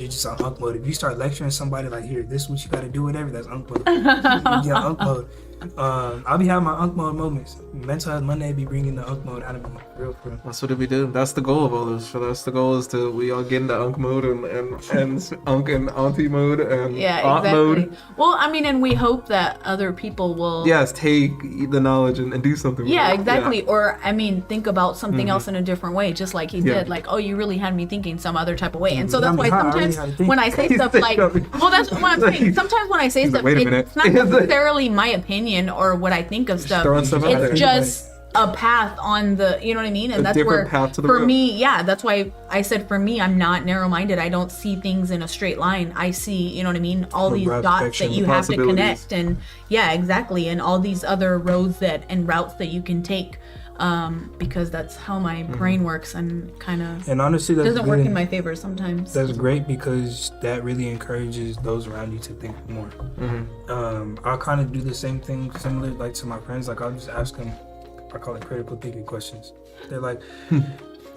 you're just on unk mode. If you start lecturing somebody like, here, this is what you got to do, whatever, that's unk mode. Yeah, unk mode. I'll be having my unk mode moments. Mental Health Monday be bringing the unk mode out of me, real. That's what we do. That's the goal of all this. So that's the goal is to we all get into unk mode and unk and auntie mode and yeah, aunt exactly. mode. Well, I mean, and we hope that other people will. Yes, take the knowledge and do something. with Yeah, it. exactly. Or, I mean, think about something else in a different way, just like he Yeah. did. Like, oh, you really had me thinking some other type of way. And so Yeah, that's why I already sometimes had to think. when I say stuff said like, something. well, that's what I'm saying. Sometimes when I say He's stuff, like, wait a minute. it's not necessarily my opinion or what I think of stuff. throwing stuff out there. It's just a path on the, you know what I mean? And A that's different where, path to the for road. me, yeah, that's why I said for me, I'm not narrow-minded. I don't see things in a straight line. I see, you know what I mean? All these broad dots spectrum that of you have to possibilities. connect, and yeah, exactly, and all these other roads and routes that you can take, because that's how my brain works, and kind of And honestly, that's doesn't work good. in my favor sometimes. That's great because that really encourages those around you to think more. I'll kind of do the same thing, similar like to my friends. Like I'll just ask them, I call it critical thinking questions. They're like,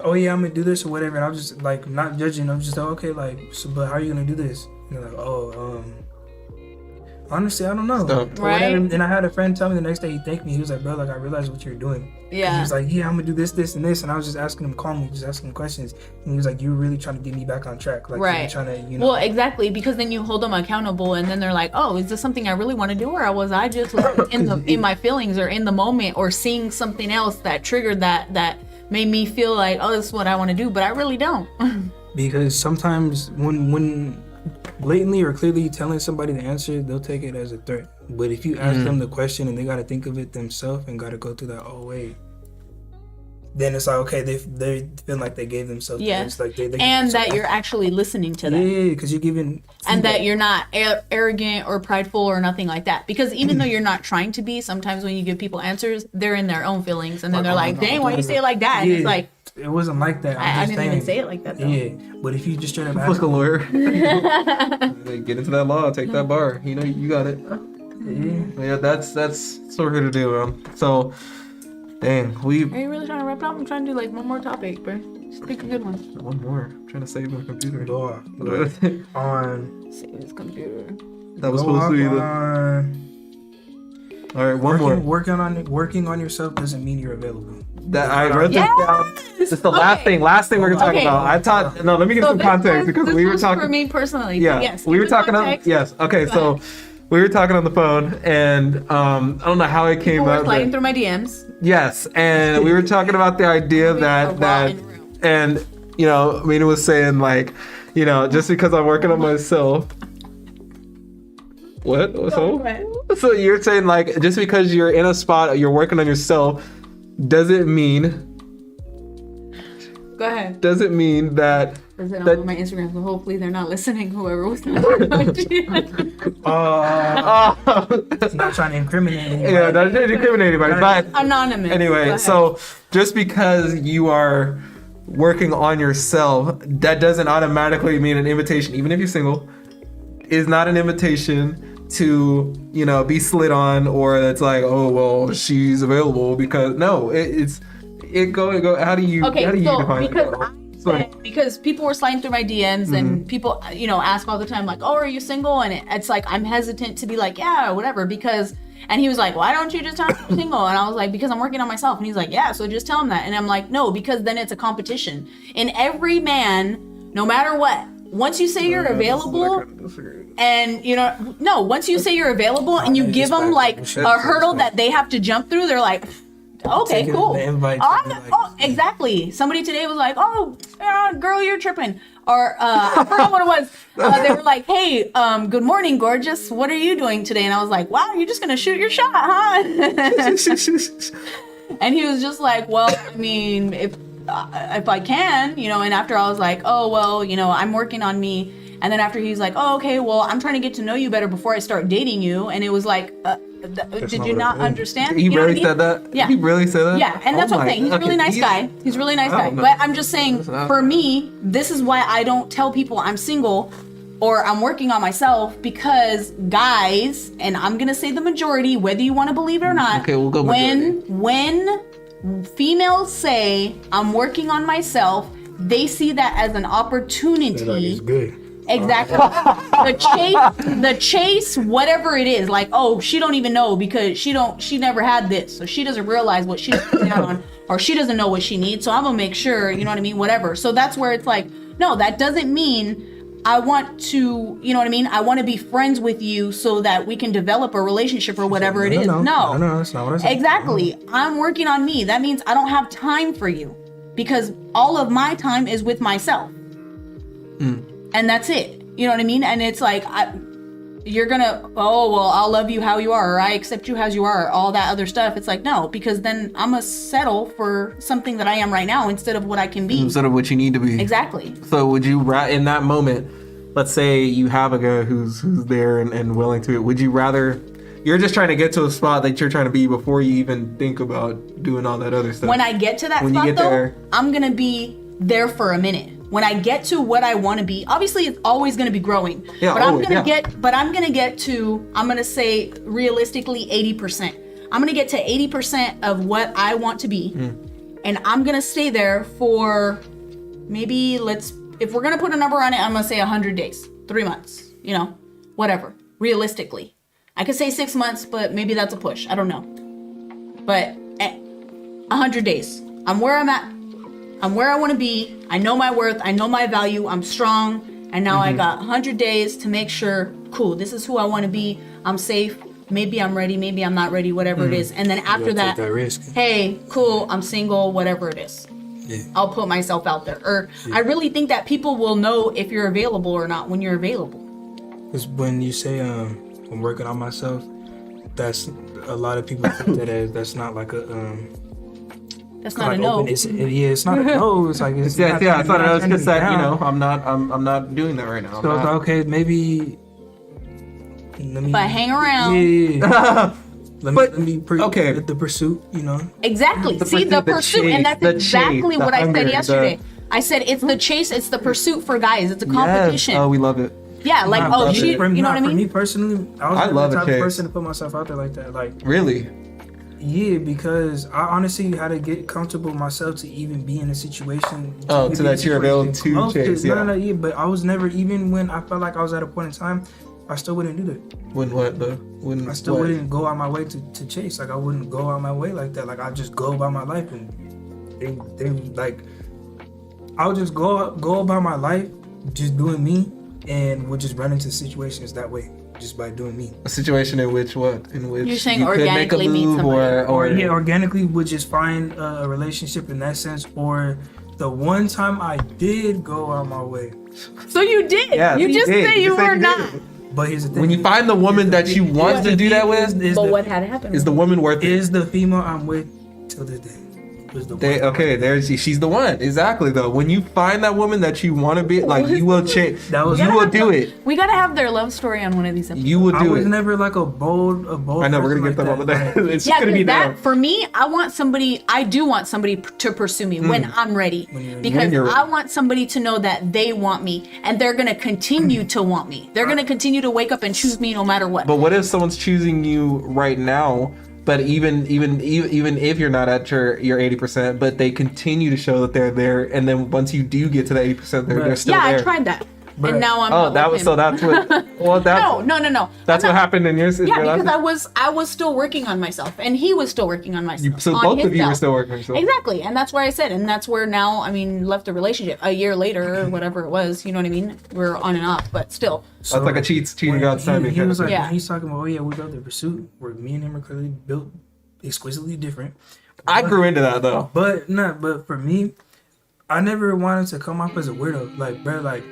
"Oh yeah, I'm gonna do this or whatever," and I'm just like not judging. I'm just like, okay, like, so, but how are you gonna do this? And they're like, oh, honestly, I don't know. Stop. Or whatever. Right. And I had a friend tell me the next day, he thanked me. He was like, bro, like I realized what you're doing. And he Yeah. was like, yeah, I'm gonna do this, this, and this. And I was just asking him calmly, just asking him questions. And he was like, you're really trying to get me back on track. Like, Right. you're trying to, you know. Well, exactly, because then you hold them accountable, and then they're like, "Oh, is this something I really want to do, or was I just like, in my feelings or in the moment, or seeing something else that triggered that made me feel like, oh, this is what I want to do, but I really don't. Because sometimes when blatantly or clearly telling somebody the answer, they'll take it as a threat. But if you ask them the question and they got to think of it themselves and got to go through that, oh wait, then it's like, okay, they feel like they gave themselves Yeah. it's like they And that you're actually listening to them. yeah, because you're giving And that you're not arrogant or prideful or nothing like that. Because even though you're not trying to be, sometimes when you give people answers, they're in their own feelings. And then they're like, dang, why you say it like that? And it's like, it wasn't like that. I didn't even say it like that, though. Yeah, but if you just try to Fuck a lawyer. Get into that law, take that bar. You know, you got it. Yeah, that's what we're here to do, man. So, dang, Are you really trying to wrap it up? I'm trying to do like one more topic, bro. Just pick a good one. one more. I'm trying to save my computer. Door on. Save this computer. That was supposed to be the. All right, one more. Working on yourself doesn't mean you're available. That I wrote this down. It's the last thing. Last thing we're gonna talk Okay. about. I thought. No, let me give some this context because this we were was talking. for me personally. Yeah, but yes, we were give the talking on. context. Yes. Okay, Go so ahead. we were talking on the phone, and I don't know how it came People were up. sliding but- through my DMs. Yes, and we were talking about the idea that and you know, Mina was saying like, you know, just because I'm working on myself. What? So you're saying like just because you're in a spot, you're working on yourself, doesn't mean Go ahead. that Is it that- on my Instagram? So hopefully they're not listening. Whoever was not. Not trying to incriminate anybody. yeah, that didn't incriminate anybody, but Anonymous. Go anyway, ahead. so just because you are working on yourself, that doesn't automatically mean an invitation, even if you're single, is not an invitation to, you know, be slid on, or that's like, oh well, she's available, because no, go. How do you Okay, so define because it? because people were sliding through my DMs and people, you know, ask all the time like, oh, are you single? And it's like, I'm hesitant to be like, yeah, whatever, because, and he was like, why don't you just tell him you're single? And I was like, because I'm working on myself. And he's like, yeah, so just tell him that. And I'm like, no, because then it's a competition. And every man, no matter what, once you say you're available, and you know, no, once you say you're available and you give them like a hurdle that they have to jump through, they're like, okay, Taking cool. the invite Oh, to be like- exactly. Somebody today was like, oh, girl, you're tripping. Or I forgot what it was. They were like, hey, good morning, gorgeous. What are you doing today? And I was like, wow, you're just going to shoot your shot, huh? And he was just like, well, I mean, if I can, you know, and after I was like, oh, well, you know, I'm working on me. And then after he's like, oh, okay, well, I'm trying to get to know you better before I start dating you. And it was like, did you not understand? He You know what really I mean? said that? Yeah. He really said that? Yeah, and that's Oh what I'm my- saying. He's a really okay, nice guy. He's a really nice guy. don't know. But I'm just saying, Listen, for me, this is why I don't tell people I'm single or I'm working on myself, because guys, and I'm gonna say the majority, whether you want to believe it or not, Okay, we'll go when females say I'm working on myself, they see that as an opportunity. good. Exactly. the chase, whatever it is, like, oh, she don't even know because she never had this, so she doesn't realize what she's putting out on, or she doesn't know what she needs. So I'm gonna make sure, you know what I mean, whatever. So that's where it's like, no, that doesn't mean I want to, you know what I mean, I want to be friends with you so that we can develop a relationship or whatever it is. No, that's not what I said. exactly. I'm working on me. That means I don't have time for you, because all of my time is with myself. And that's it. You know what I mean? And it's like, you're gonna, oh, well, I'll love you how you are, or I accept you as you are, or all that other stuff. It's like, no, because then I'm gonna settle for something that I am right now instead of what I can be. Instead of what you need to be. Exactly. So would you, in that moment, let's say you have a guy who's there and willing to, would you rather, you're just trying to get to a spot that you're trying to be before you even think about doing all that other stuff? When I get to that When you spot, get though, there- I'm gonna be there for a minute. When I get to what I want to be, obviously it's always going to be growing. Yeah, but always, I'm gonna get to, I'm gonna say realistically 80%. I'm gonna get to 80% of what I want to be, and I'm gonna stay there for maybe, if we're gonna put a number on it, I'm gonna say 100 days, 3 months, you know, whatever. Realistically, I could say 6 months, but maybe that's a push. I don't know. But 100 days, I'm where I'm at. I'm where I want to be. I know my worth. I know my value. I'm strong. And now I got 100 days to make sure, cool, this is who I want to be. I'm safe. Maybe I'm ready. Maybe I'm not ready, whatever it is. And then after that, Take that risk. hey, cool, I'm single, whatever it is. I'll put myself out there. Or I really think that people will know if you're available or not when you're available. Because when you say I'm working on myself, that's a lot of people think that's not like a that's not a no. It's not a no. It's like it's not a no. It's just that I'm not doing that right now. So okay, maybe. But hang around. Yeah. Let me the pursuit, Exactly. The pursuit, and that's exactly what I said yesterday. I said it's the chase, it's the pursuit for guys. It's a competition. Yes. Oh, we love it. Yeah, like you know what I mean? For me personally, I was the type of person to put myself out there like that. Like really? Yeah, because I honestly had to get comfortable myself to even be in a situation. So that you're available to chase. Yeah, but I was never, even when I felt like I was at a point in time, I still wouldn't do that. Wouldn't I still wouldn't go out my way to chase. Like I wouldn't go out my way like that. Like I just go about my life, and they like I'll just go about my life, just doing me, and we'll just run into situations that way, just by doing me. A situation in which you're saying organically meet somebody, or organically would just find a relationship in that sense, or the one time I did go out my way. So you did. Yeah, you just said you were not. But here's the thing: when you find the woman that you want to do that with, what had happened? Is the woman worth it? Is the female I'm with till this day? She's the one. Exactly though. When you find that woman that you want to be, like you will change. You will do it. We gotta have their love story on one of these episodes. You will do it. I was never like a bold. I know we're gonna get them all the day. It's just gonna be that. For me, I do want somebody to pursue me when I'm ready, because I want somebody to know that they want me, and they're gonna continue to want me. They're gonna continue to wake up and choose me no matter what. But what if someone's choosing you right now? But even if you're not at your 80%, but they continue to show that they're there, and then once you do get to the 80%, they're still there. Yeah, I tried that. And now I'm. Oh, that's what. Well, that's no. That's what happened in your. Yeah, because I was still working on myself, and he was still working on myself. So both of you were still working on yourself. Exactly, and that's where I said, and that's where now left the relationship a year later or whatever it was. You know what I mean? We're on and off, but still. So that's like a cheating God's timing. He was like, when he's talking about, we built the pursuit, where me and him are clearly built exquisitely different. I grew into that though. But for me, I never wanted to come off as a weirdo. Like, bro, like.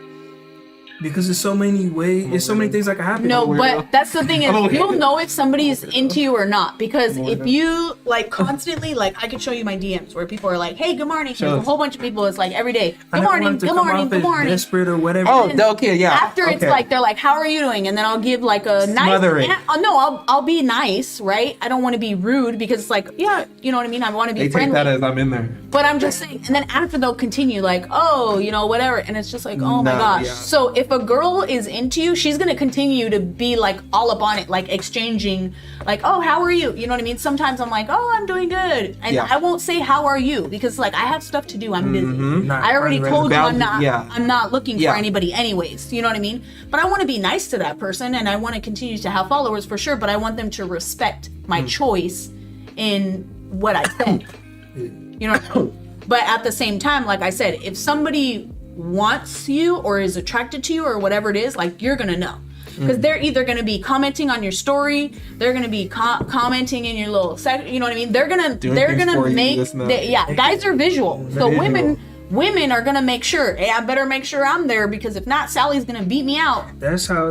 Because there's so many ways, there's so many things that can happen. No, but that's the thing is, you'll know if somebody's into you or not. Because if you constantly, I can show you my DMs where people are like, "Hey, good morning." There's a whole bunch of people. It's like every day, "Good morning, good morning, good morning." Desperate or whatever. Oh, okay, yeah. After it's they're like, "How are you doing?" And then I'll give a nice. I'll be nice, right? I don't want to be rude because it's you know what I mean. I want to be friendly. They take that as I'm in there. But I'm just saying, and then after they'll continue whatever, and it's just oh my gosh. Yeah. So if a girl is into you, she's gonna continue to be all up on it, exchanging, oh, how are you? You know what I mean? Sometimes I'm oh, I'm doing good, and I won't say how are you because I have stuff to do. I'm busy. Mm-hmm. I already told you I'm not looking for anybody anyways. You know what I mean? But I want to be nice to that person, and I want to continue to have followers for sure. But I want them to respect my choice in what I said. You know. But at the same time, like I said, if somebody wants you or is attracted to you or whatever it is, you're gonna know, because they're either gonna be commenting on your story, they're gonna be commenting in your little you know what I mean, they're gonna make guys are visual, so women are gonna make sure, hey, I better make sure I'm there, because if not, Sally's gonna beat me out. That's how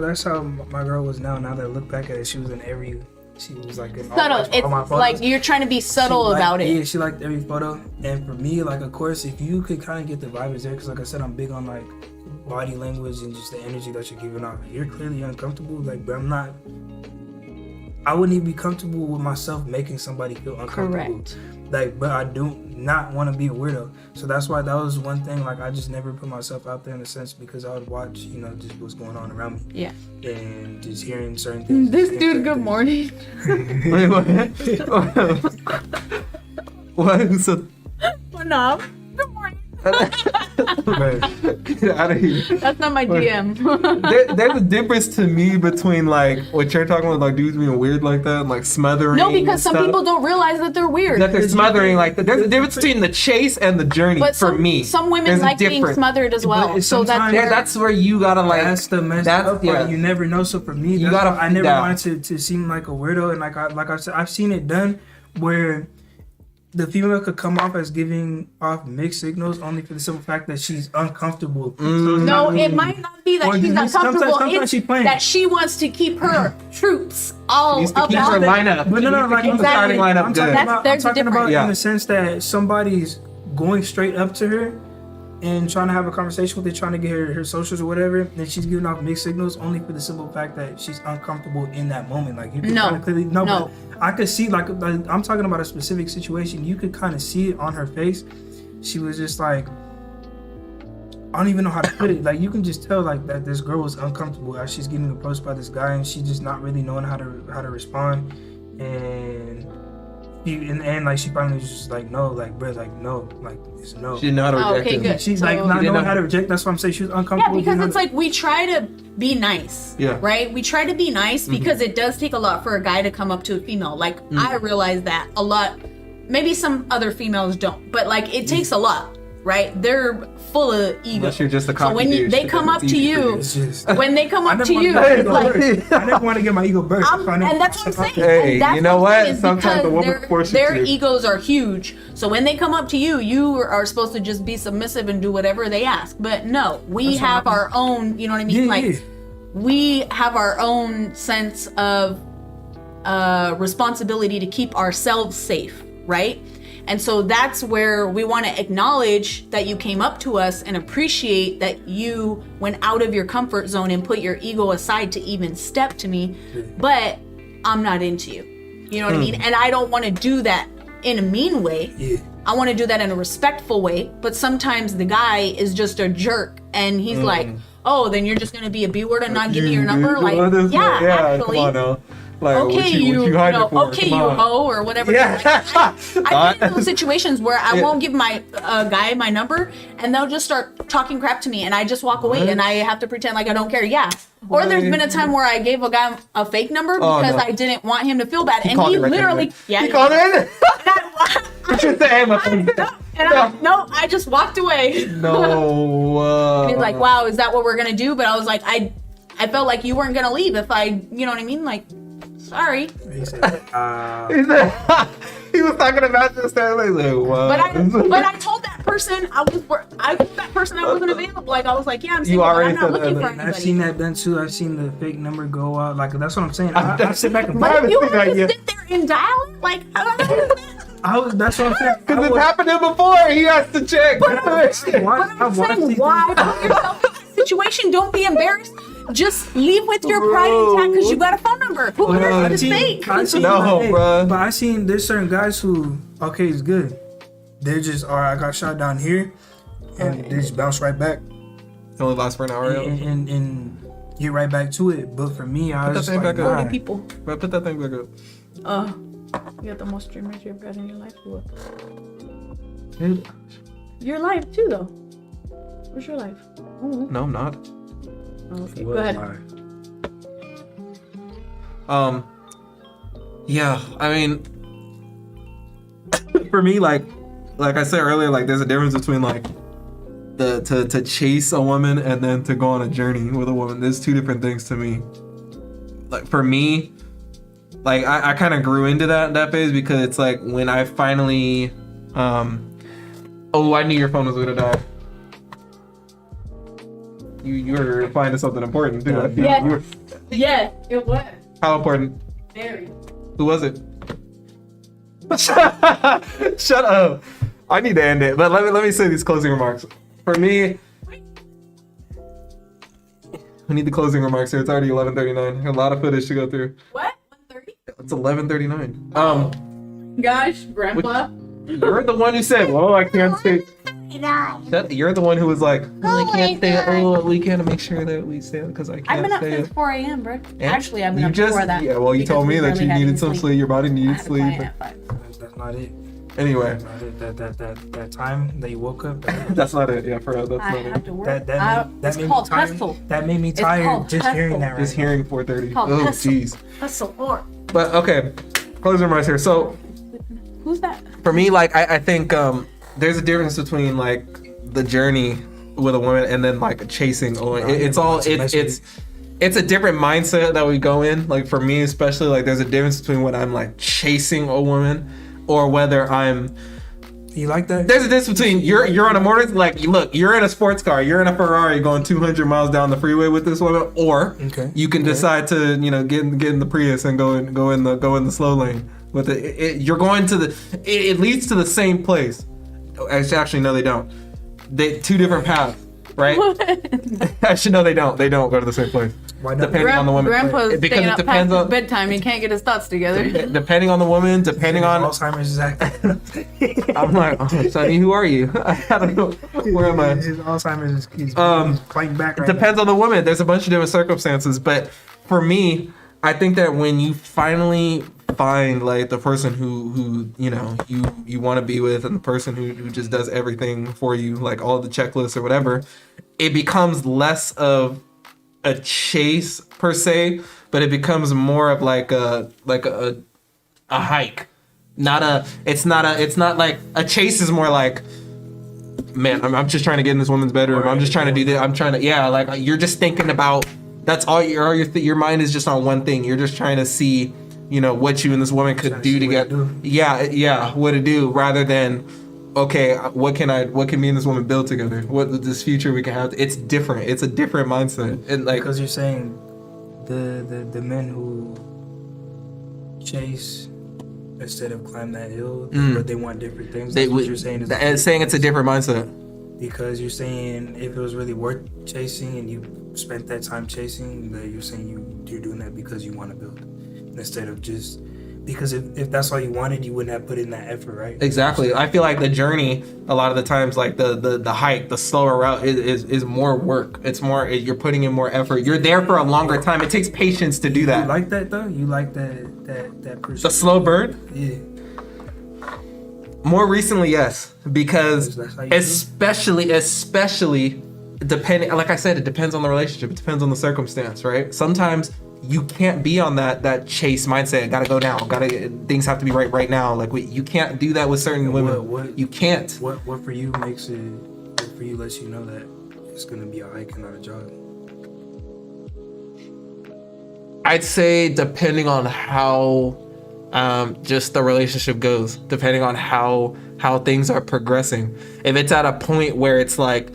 my girl was. Now that I look back at it, she was in every. She was in subtle. It's you're trying to be subtle about it. Yeah, she liked every photo. And for me, of course, if you could kind of get the vibe is there, because like I said, I'm big on body language and just the energy that you're giving off. You're clearly uncomfortable. But I'm not. I wouldn't even be comfortable with myself making somebody feel uncomfortable. Correct. But I do not want to be a weirdo. So that's why that was one thing. I just never put myself out there in a sense, because I would watch, just what's going on around me. Yeah. And just hearing certain things. This dude, good morning. Wait, what? What? Who said? What up? Good morning. Get out of here. That's not my DM. There's a difference to me between what you're talking about, dudes being weird like that, and smothering. No, because some people don't realize that they're weird. That they're smothering there's a difference between the chase and the journey. But for me, some women like being smothered as well. So that's where you gotta That's the messed up part. You never know. So for me, I never wanted to seem like a weirdo, and like I said, I've seen it done where the female could come off as giving off mixed signals only for the simple fact that she's uncomfortable. So it's No, not really- it might not be that Or she's uncomfortable. sometimes It's she playing. that she wants to keep her troops all Needs to up keep her on lineup. But no, like keep the Exactly. starting lineup I'm good. talking That's- about, there's a difference. Yeah. in the sense that somebody's going straight up to her and trying to have a conversation with her, trying to get her socials or whatever, and she's giving off mixed signals only for the simple fact that she's uncomfortable in that moment. Like you can No. kind of clearly No. but I could see like I'm talking about a specific situation. You could kind of see it on her face. She was just like, I don't even know how to put it. Like you can just tell like that this girl was uncomfortable as she's getting approached by this guy, and she just not really knowing how to respond. And like she finally was just like no, like bro, like no, like it's no. She didn't know how to Oh, reject okay, it. good. She's So- like She not didn't knowing know. how to reject. That's why I'm saying she was Yeah, uncomfortable. because didn't it's know- like we try to be nice. Yeah. Right? We try to be nice because it does take a lot for a guy to come up to a female. Like I realize that a lot. Maybe some other females don't, but like it takes a lot, right? They're full of ego. Unless you're just a So cocky when douche, they then come it's up to easy for you, It's just, when they come I up never to wanna you, get my ego like burst. I never want to get my ego burst. and that's what I'm saying. Hey, And that's you know I'm what? saying is Sometimes the because woman forces you their to. egos are huge. So when they come up to you, you are supposed to just be submissive and do whatever they ask. But no, we That's what have I'm- our own. You know what I mean? Yeah, like yeah. we have our own sense of responsibility to keep ourselves safe, right? And so that's where we want to acknowledge that you came up to us and appreciate that you went out of your comfort zone and put your ego aside to even step to me. But I'm not into you. You know what I mean? And I don't want to do that in a mean way. Yeah. I want to do that in a respectful way. But sometimes the guy is just a jerk and he's like, oh, then you're just going to be a B word and not give me your number? Like, yeah, actually. Come on now. Like, Okay, what you hiding know, for? okay, Come you on. hoe or whatever. Yeah. Like, I've been in those situations where I won't give my guy my number, and they'll just start talking crap to me, and I just walk away, What? and I have to pretend like I don't care. Yeah. Or there's been a time where I gave a guy a fake number because no. I didn't want him to feel bad, and Called he it right there, literally, right? yeah, He called it. I Just say, hey, my friend. I just walked away. No. He's like, wow, is that what we're gonna do? But I was like, I felt like you weren't gonna leave if I, you know what I mean? Like, sorry. He said, He was talking about this. Like, what? But I told that person I told that person I wasn't available. Like I was like, yeah, I'm single, but already I'm not said looking that. for and anybody. I've seen that done too. I've seen the fake number go out. Like that's what I'm saying. I sit back and But if you Privacy, want to yeah. sit there and dial it, like that's what I'm saying. Because it's happened to him before. He has to check. But I'm saying, why put yourself in that situation? Don't be embarrassed. Just leave with your pride intact because you got a phone number. Who cares if it's fake? No, bruh. But I seen there's certain guys who okay, it's good. They're just all right. I got shot down here, and they just bounce right back It only lasts for an hour. and get right back to it. But for me, I was that just thing like, back up. nah. 40 people. Bro, put that thing back up. You got the most streamers you've got in your life. Or what? Dude, Your life too, though. Where's your life? Oh, No, I'm not. okay. Go what ahead. lie? Yeah, I mean, for me, like I said earlier, like there's a difference between like to chase a woman and then to go on a journey with a woman. There's two different things to me. Like for me, like I kind of grew into that phase because it's like when I finally, oh, I knew your phone was gonna die. You were replying to something important too. I think Yeah. you were- Yeah, it was. How important? Very. Who was it? Shut up. I need to end it, but let me say these closing remarks. For me, we need the closing remarks here. It's already 11:39. A lot of footage to go through. What? 1:30? It's 11:39. Gosh, Grandpa. You're the one who said, "Whoa, I can't stay." You're the one who was like, "Oh, I can't stay. Oh, we gotta make sure that we stay because I can't I've been up stay." since 4 a.m., bro. And Actually, I've been you up just, before that. yeah. Well, you because told me we that barely you had needed any some sleep. Your body I needed had a sleep. client at 5. That's not it. Anyway, That time that you woke up. that's not it. Yeah, for real, that's I not have it. to work. That It's made me called tired. hustle. That made me It's tired called just hearing hustle. that right Just now. hearing 4:30. Called Oh, hustle. jeez. Hustle or But okay, closing remarks here. So who's that? for me, like I think there's a difference between like the journey with a woman and then like chasing a woman. It's a different mindset that we go in. Like for me especially, like there's a difference between when I'm like chasing a woman or whether I'm. You like that? There's a difference between you're on a motor, like look, you're in a sports car, you're in a Ferrari going 200 miles down the freeway with this woman, or you can decide to get in the Prius and go in the slow lane with it. You're going to it leads to the same place. Actually, no, they don't. They two different paths, right? Actually, no, they don't. They don't go to the same place. Why not? Depending on the woman. Grandpa's Because staying it up depends past on his bedtime. He can't get his thoughts together. depending on the woman, depending on. Alzheimer's is acting. I'm like, oh, Sonny, who are you? I don't know. Where am I? His Alzheimer's is playing back right Depends on the woman. There's a bunch of different circumstances, but for me, I think that when you finally find like the person who you want to be with, and the person who just does everything for you, like all the checklists or whatever, it becomes less of a chase per se, but it becomes more of like a hike. It's not like a chase is more like, man, I'm just trying to get in this woman's bedroom. I'm just trying to do this. I'm trying to, like you're just thinking about, that's all your mind is just on one thing. You're just trying to see, what you and this woman could do together. Yeah, what to do, rather than, okay, what can me and this woman build together? What this future we can have? It's different. It's a different mindset. And like, because you're saying the men who chase instead of climb that hill, but they want different things. That's what you're saying. Saying it's a different mindset. Because you're saying if it was really worth chasing and you spent that time chasing, that you're saying you're doing that because you want to build, instead of just because if that's all you wanted, you wouldn't have put in that effort, right? Exactly. I feel like the journey, a lot of the times, like the hike, the slower route is more work. It's more, you're putting in more effort. You're there for a longer time. It takes patience to do that. You like that though? You like that person? The slow burn? Yeah. More recently, yes, because especially depending, like I said, it depends on the relationship. It depends on the circumstance, right? Sometimes you can't be on that chase mindset. Gotta go now. Things have to be right now. Like you can't do that with certain women. You can't. What for you makes it? What for you lets you know that it's gonna be a hike and not a jog? I'd say depending on how just the relationship goes, depending on how things are progressing. If it's at a point where it's like,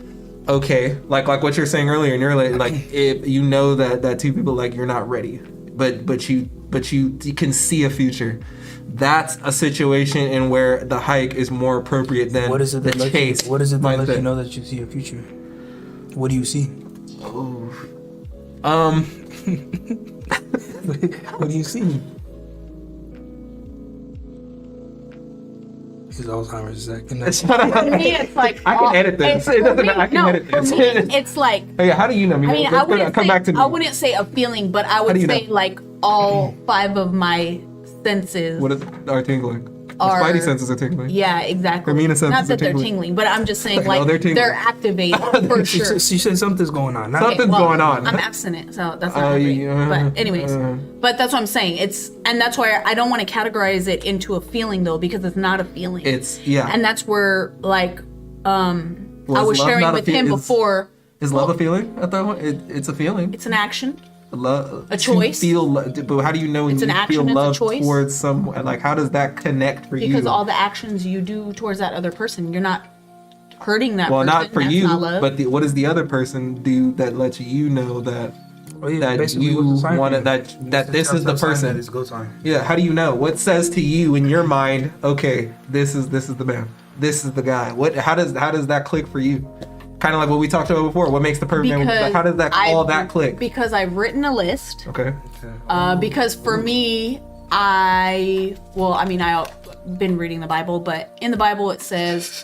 okay, like what you're saying earlier, and you're like if you know that two people, like, you're not ready, but you can see a future. That's a situation in where the hike is more appropriate than what is it that the chase. What is it that lets you know that you see a future? What do you see? What do you see? Because Alzheimer's is acting up. For me, it's like I can edit this. It doesn't matter. I can edit this. For me, it's like. Hey, how do you know? I wouldn't say a feeling, but I would say like all 5 of my senses. What are tingling? The spidey senses are tingling. Yeah, exactly. Hermina senses Not that are they're tingling, but I'm just saying like they're activated for sure. She said something's going on. Going on. I'm abstinent, so that's not great. But anyways, but that's what I'm saying. And that's why I don't want to categorize it into a feeling though, because it's not a feeling. And that's where like I was sharing with him before. Is love a feeling at that point? It's a feeling. It's an action. A choice. But how do you know when you feel love towards someone? Like, how does that connect for you? Because all the actions you do towards that other person, you're not hurting that person. Well, not for That's you, not love. but what does the other person do that lets you know that that you want that this is the person? It's go time. Yeah. How do you know? What says to you in your mind? Okay, this is the man. This is the guy. How does that click for you? Kind of like what we talked about before. What makes the perfect man? How does that click? Because I've written a list. Okay. Because for me, I've been reading the Bible, but in the Bible it says,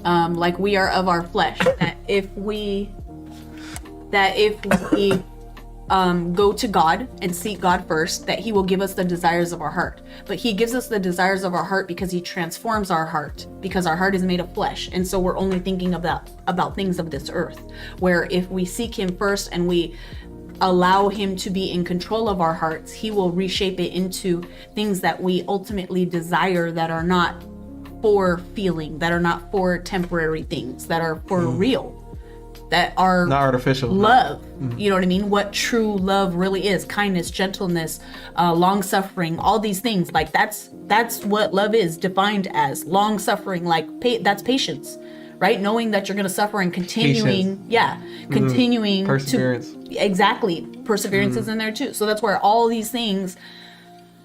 like we are of our flesh. That if we go to God and seek God first, that He will give us the desires of our heart. But He gives us the desires of our heart because He transforms our heart, because our heart is made of flesh, and so we're only thinking about things of this earth. Where if we seek Him first and we allow Him to be in control of our hearts, He will reshape it into things that we ultimately desire, that are not for feeling, that are not for temporary things, that are for real. that are not artificial love. You know what I mean? What true love really is: kindness, gentleness, long suffering, all these things. Like that's what love is defined as: long suffering. Like that's patience, right? Knowing that you're going to suffer and continuing, continuing perseverance. Exactly, perseverance is in there too. So that's where all these things.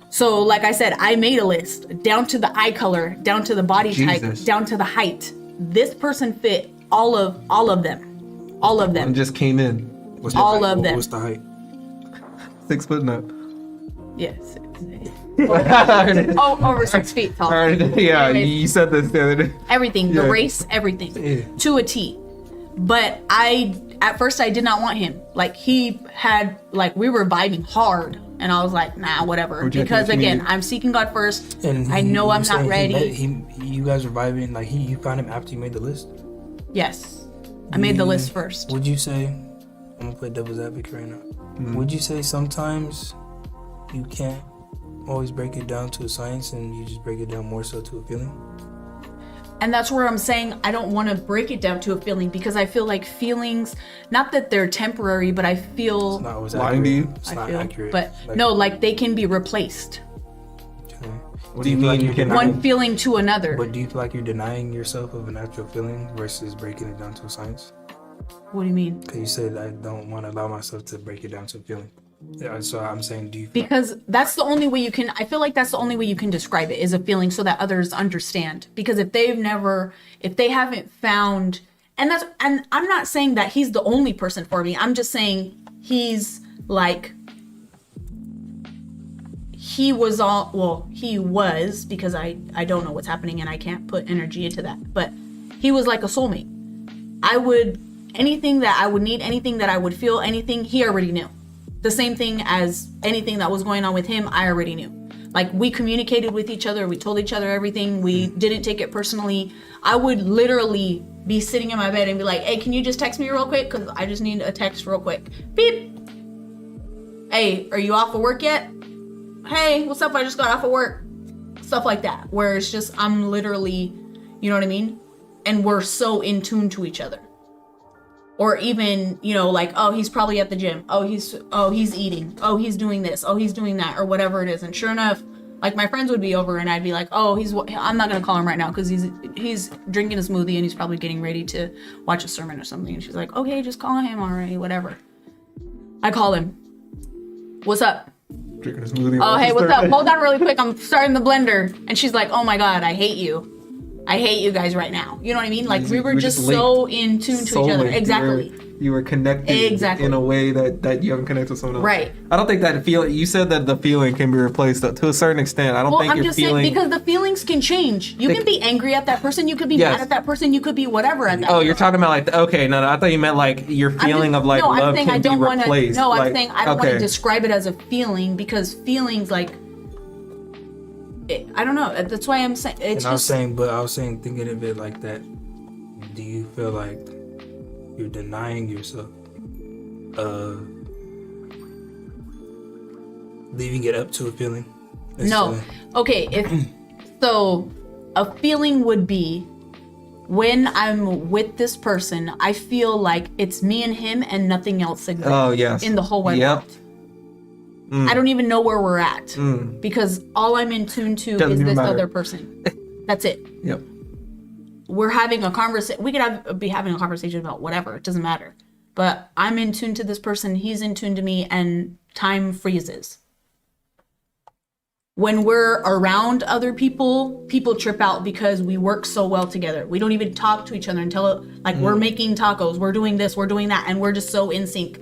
So like I said, I made a list down to the eye color, down to the body type, down to the height. This person fit all of them. All of them. And just came in. What's the all height? of them. What's the height? 6 foot and up. Yes. Over 6 feet tall. Yeah, you said this the other day. Everything, the race, everything, to a T. But at first I did not want him. Like he had, like we were vibing hard, and I was like, nah, whatever. Because again, I'm seeking God first. And I know I'm not ready. You guys were vibing. Like you found him after you made the list. Yes, I made the list first. Would you say? I'm gonna play devil's advocate right now. Would you say sometimes you can't always break it down to a science, and you just break it down more so to a feeling? And that's where I'm saying I don't want to break it down to a feeling, because I feel like feelings, not that they're temporary, but I feel it's not always lying to you. It's not accurate. But no, like they can be replaced. Okay. What do you mean you can? One feeling to another. But do you feel like you're denying yourself of an actual feeling versus breaking it down to a science? What do you mean? Because you said I don't want to allow myself to break it down to a feeling. Yeah, so I'm saying, do you? Because that's the only way you can. I feel like that's the only way you can describe it, is a feeling, so that others understand. Because if they haven't found, and I'm not saying that he's the only person for me. I'm just saying he was, because I don't know what's happening and I can't put energy into that. But he was like a soulmate. Anything that I would need, anything that I would feel, anything, he already knew. The same thing as anything that was going on with him, I already knew. Like, we communicated with each other, we told each other everything, we didn't take it personally. I would literally be sitting in my bed and be like, hey, can you just text me real quick? Because I just need a text real quick. Beep. Hey, are you off of work yet? Hey, what's up? I just got off of work. Stuff like that, where it's just, I'm literally, you know what I mean? And we're so in tune to each other. Or even, like, oh, he's probably at the gym. Oh, he's eating. Oh, he's doing this. Oh, he's doing that, or whatever it is. And sure enough, like, my friends would be over and I'd be like, oh, I'm not going to call him right now because he's drinking a smoothie and he's probably getting ready to watch a sermon or something. And she's like, okay, just call him already, whatever. I call him. What's up? Drinking a smoothie. Oh, hey, what's up? Hold on really quick. I'm starting the blender. And she's like, oh my God, I hate you. I hate you guys right now. You know what I mean? Like, we were just so in tune to each other. Exactly. You were connected in a way that you haven't connected with someone else. Right. I don't think that feeling, you said that the feeling can be replaced to a certain extent. I don't think I'm just saying, because the feelings can change. You can be angry at that person. You could be mad at that person. You could be whatever at that person. You're talking about like, okay, no, I thought you meant like your feeling of like love can be replaced. No, I'm saying I don't want to describe it as a feeling, because feelings like, I don't know. That's why I'm saying it's. And I was saying, thinking of it like that. Do you feel like you're denying yourself, leaving it up to a feeling? No. Okay. So, a feeling would be when I'm with this person, I feel like it's me and him and nothing else exists. Oh yes. In the whole wide world. I don't even know where we're at because all I'm in tune to is this other person. That's it. Yep. We're having a conversation. We could be having a conversation about whatever. It doesn't matter. But I'm in tune to this person. He's in tune to me, and time freezes. When we're around other people, people trip out because we work so well together. We don't even talk to each other until like we're making tacos, we're doing this, we're doing that, and we're just so in sync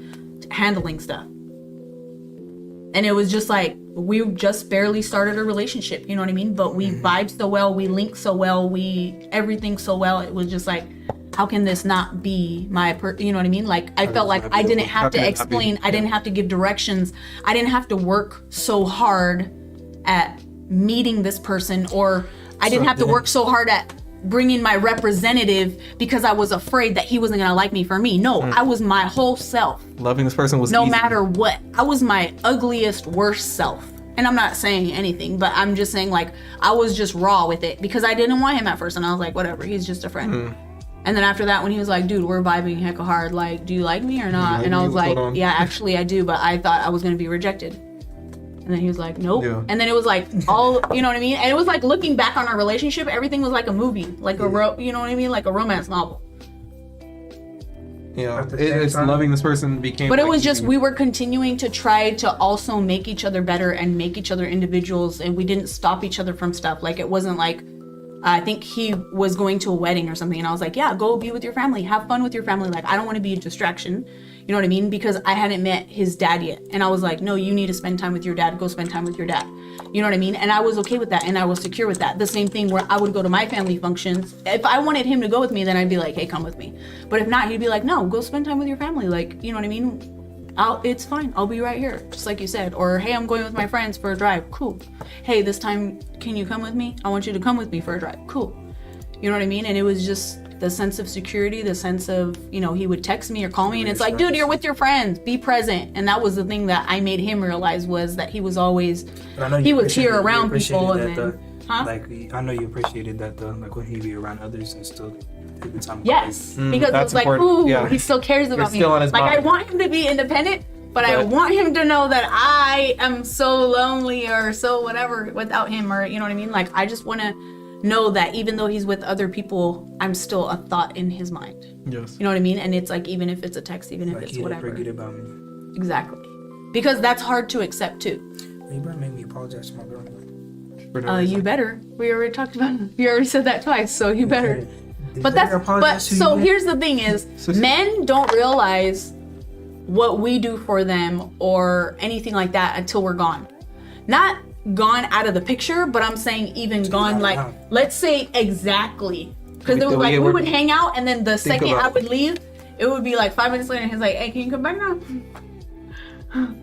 handling stuff. And it was just like, we just barely started a relationship, you know what I mean? But we vibe so well, we link so well, everything so well. It was just like, how can this not be you know what I mean? Like, I felt like I didn't have to explain, I didn't have to give directions, I didn't have to work so hard at meeting this person, or I didn't have to work so hard at bringing my representative because I was afraid that he wasn't gonna like me for me. No, I was my whole self. Loving this person was no easy. matter what. I was my ugliest, worst self. And I'm not saying anything, but I'm just saying, like, I was just raw with it because I didn't want him at first, and I was like, whatever, he's just a friend. And then after that, when he was like, dude, we're vibing hecka hard. Like, do you like me or not? like And I me? was What's like, going on? yeah, actually I do, but I thought I was going to be rejected. And then he was like, nope. Yeah. And then it was like all, you know what I mean? And it was like looking back on our relationship, everything was like a movie, like you know what I mean? Like a romance novel. Yeah, At the same it's time- loving this person became. But it like, was just, easy. we were continuing to try to also make each other better and make each other individuals. And we didn't stop each other from stuff. Like, it wasn't like, I think he was going to a wedding or something. And I was like, yeah, go be with your family. Have fun with your family. Like, I don't want to be a distraction. You know what I mean? Because I hadn't met his dad yet. And I was like, no, you need to spend time with your dad. Go spend time with your dad. You know what I mean? And I was okay with that. And I was secure with that. The same thing where I would go to my family functions. If I wanted him to go with me, then I'd be like, hey, come with me. But if not, he'd be like, no, go spend time with your family. Like, you know what I mean? It's fine. I'll be right here. Just like you said. Or, hey, I'm going with my friends for a drive. Cool. Hey, this time, can you come with me? I want you to come with me for a drive. Cool. You know what I mean? And it was just the sense of security, the sense of, you know, he would text me or call me and it's like, dude, you're with your friends. Be present. And that was the thing that I made him realize, was that he was always, he was here around people. And then, Like, I know you appreciated that though, like when he be around others and still take the time. Yes, because that's it's like, important. ooh, Yeah. he still cares about me. still on his Like, I mind. want him to be independent, but I want him to know that I am so lonely or so whatever without him, or you know what I mean? Like, I just want to know that even though he's with other people, I'm still a thought in his mind. Yes. You know what I mean? And it's like, even if it's a text, even if Like it's he didn't whatever. forget about me. Exactly. Because that's hard to accept too. You better make me apologize to my girl. You better. We already talked about it. You already said that twice, so you better. Did But they that's apologize to so you? here's the thing is, men don't realize what we do for them or anything like that until we're gone. Not gone out of the picture, but I'm saying even gone, like, let's say exactly. Because it was like, we would hang out and then the second I would leave, it would be like 5 minutes later and he's like, hey, can you come back now?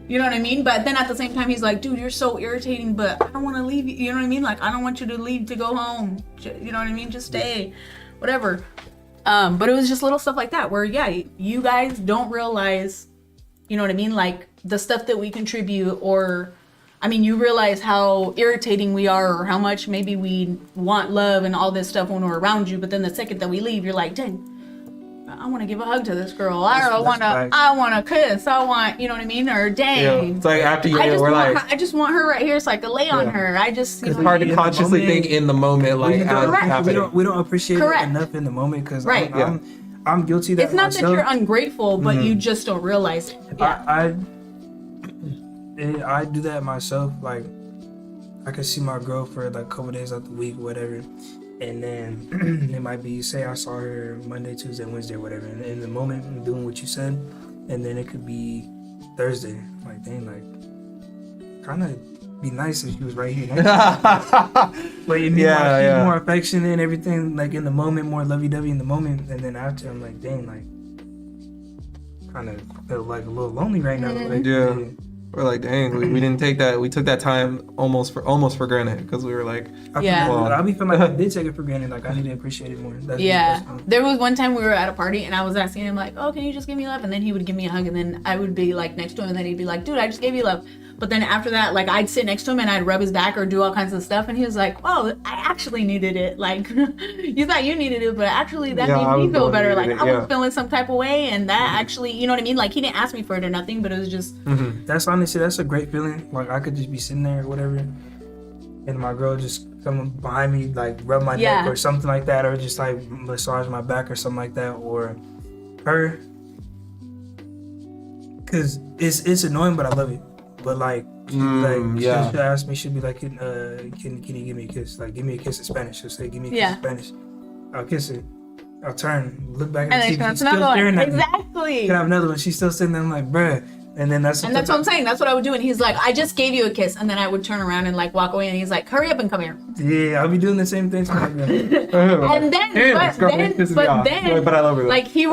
You know what I mean? But then at the same time, he's like, dude, you're so irritating, but I don't want to leave you. You know what I mean? Like, I don't want you to leave to go home. You know what I mean? Just stay, whatever. But it was just little stuff like that where, yeah, you guys don't realize, you know what I mean? Like the stuff that we contribute, or, I mean, you realize how irritating we are or how much maybe we want love and all this stuff when we're around you. But then the second that we leave, you're like, dang, I want to give a hug to this girl. I want to kiss. I want, you know what I mean? Or dang. Yeah. It's like after you, I just want her right here so I can lay on her. I just, you know, it's hard to consciously think in the moment, like as it's happening. We don't appreciate Correct. it enough in the moment because Right. I'm guilty of that it's not myself. that you're ungrateful, but you just don't realize it. Yeah. I do that myself. Like, I can see my girl for like a couple days out the week, whatever, and then it might be, say I saw her Monday, Tuesday, Wednesday, whatever, and in the moment I'm doing what you said, and then it could be Thursday. Like, dang, like, kind of be nice if she was right here. But you need more affection and everything, like in the moment, more lovey-dovey in the moment, and then after I'm like, dang, like, kind of felt like a little lonely right now. Like, Yeah. We're like, dang, we didn't take that. We took that time almost for granted because we were like, I'll be feeling like I did take it for granted. Like, I need to appreciate it more. That's There was one time we were at a party and I was asking him like, oh, can you just give me love? And then he would give me a hug and then I would be like next to him and then he'd be like, dude, I just gave you love. But then after that, like, I'd sit next to him and I'd rub his back or do all kinds of stuff and he was like, oh, I actually needed it. Like, you thought you needed it, but actually that made me feel better. Like, I was feeling some type of way and that actually, you know what I mean? Like, he didn't ask me for it or nothing, but it was just That's honestly, that's a great feeling. Like, I could just be sitting there or whatever, and my girl just come behind me, like rub my neck or something like that, or just like massage my back or something like that, or her, because it's annoying, but I love it. But like, she'll ask me, she'll be like, can you give me a kiss? Like, give me a kiss in Spanish. She'll say, give me a kiss in Spanish. I'll kiss her. I'll turn, look back at the TV. She's still staring at me. Exactly. Can I have another one? She's still sitting there. I'm like, bruh. And then that's what I'm saying. That's what I would do. And he's like, I just gave you a kiss. And then I would turn around and like walk away. And he's like, hurry up and come here. Yeah, I'll be doing the same thing to my girl. And then, but I love her. Like he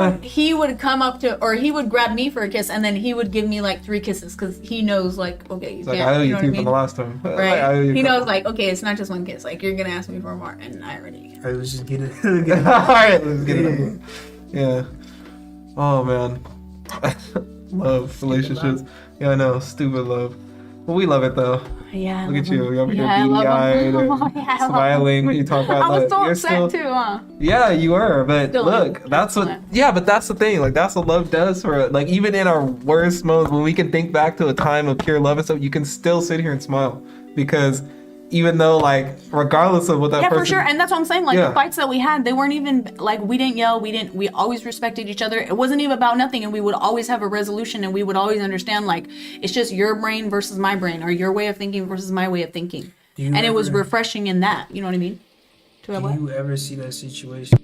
would come up to, or he would grab me for a kiss. And then he would give me like 3 kisses. Cause he knows like, okay, you can't. Like, I owe you 2 from the last time. Right. He knows like, okay, it's not just 1 kiss. Like, you're going to ask me for more. And I already. All right, let's just get it. All right, let's get it. Yeah. Oh man. Love relationships. Yeah, I know. Stupid love. But we love it though. Yeah. I Look love at you. him. You're over here Yeah, I love him. beady-eyed Oh, or yeah, I love smiling him. when you talk about I was love. so You're upset still- too, huh? Yeah, you were, but Still look, am. that's Still what. am. Yeah, but that's the thing. Like that's what love does for. Like even in our worst moments, when we can think back to a time of pure love and stuff, you can still sit here and smile because even though, like, regardless of what that Yeah, person, for sure. And that's what I'm saying. Like Yeah. the fights that we had, they weren't even like we didn't yell. We always respected each other. It wasn't even about nothing, and we would always have a resolution, and we would always understand like it's just your brain versus my brain, or your way of thinking versus my way of thinking. Do you And it was ever- refreshing in that. You know what I mean? To Do what? you ever see that situation?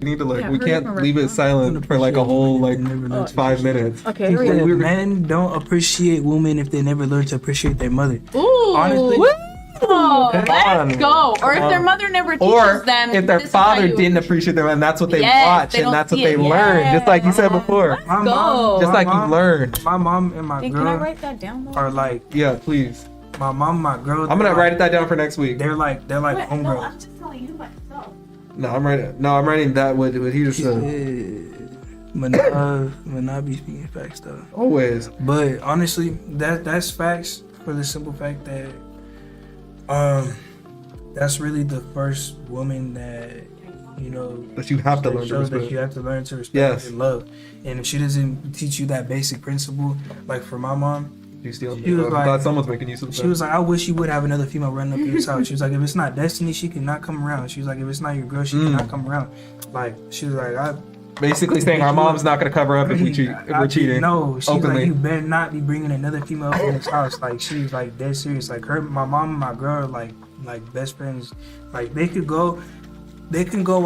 we need to like Yeah, we hurry can't up and leave it silent for like a whole like Oh, 5 minutes. Okay. He Hurry said, up. men don't appreciate women if they never learn to appreciate their mother. Ooh. Honestly- Oh, Come let's on. go. Or if Come their on. mother never teaches Or them. if their this is how father you- didn't appreciate them, and that's what they Yes, watch, they and don't that's what see they it. learn, just like you said before. My Go. mom, Just my like you mom- learned. My mom and my Hey, can I girl write that down? Though? are like Yeah, please. my mom, and my girl. I'm gonna write it that down for next week. They're like Wait, no, homegirls. I'm just telling you myself. No, I'm writing that what he just said. Not be speaking facts though. Always. But honestly, that's facts for the simple fact that that's really the first woman that That you have to learn to shows that respect. you have to learn to respect Yes. and love. And if she doesn't teach you that basic principle, like for my mom, You still She was like- thought someone's making use of she that. was like, I wish you would have another female running up your house. She was like, if it's not destiny, she cannot come around. She was like, if it's not your girl, she cannot come around. Like she was like, Basically saying our mom's not gonna cover up if we cheat, if we're cheating. No, she's openly. like, you better not be bringing another female in this house. Like she's like dead serious. Like my mom and my girl are like best friends. Like they can go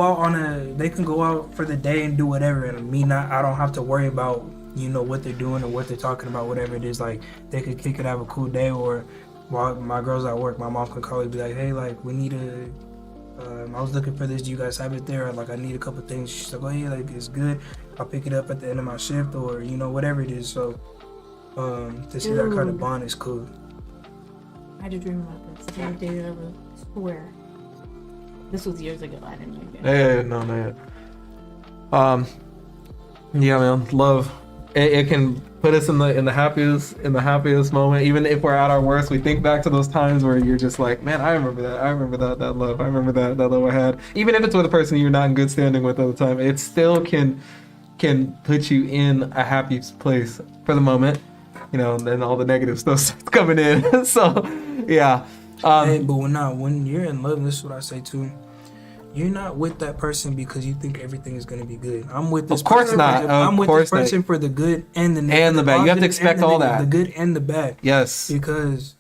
out for the day and do whatever, and I don't have to worry about what they're doing or what they're talking about, whatever it is. Like they could kick it, have a cool day, or while my girl's at work, my mom can call and be like, hey, like we need I was looking for this. Do you guys have it there? Or, like I need a couple things. She's like, oh yeah, like it's good. I'll pick it up at the end of my shift, or whatever it is. So to see that kind of bond is cool. I had a dream about this. I dated over square. This was years ago. I didn't like it. Yeah, no, not yet. Yeah, man, love. It can put us in the happiest moment. Even if we're at our worst, we think back to those times where you're just like, man, I remember that. I remember that love. I remember that love I had. Even if it's with a person you're not in good standing with at the time, it still can put you in a happy place for the moment. And then all the negative stuff starts coming in. So, yeah. Hey, but when you're in love, this is what I say too. You're not with that person because you think everything is gonna be good. I'm with this. Of course person not. I'm with course this person not. for the good and the negative. And the bad. You have to expect all that. The good and the bad. Yes. Because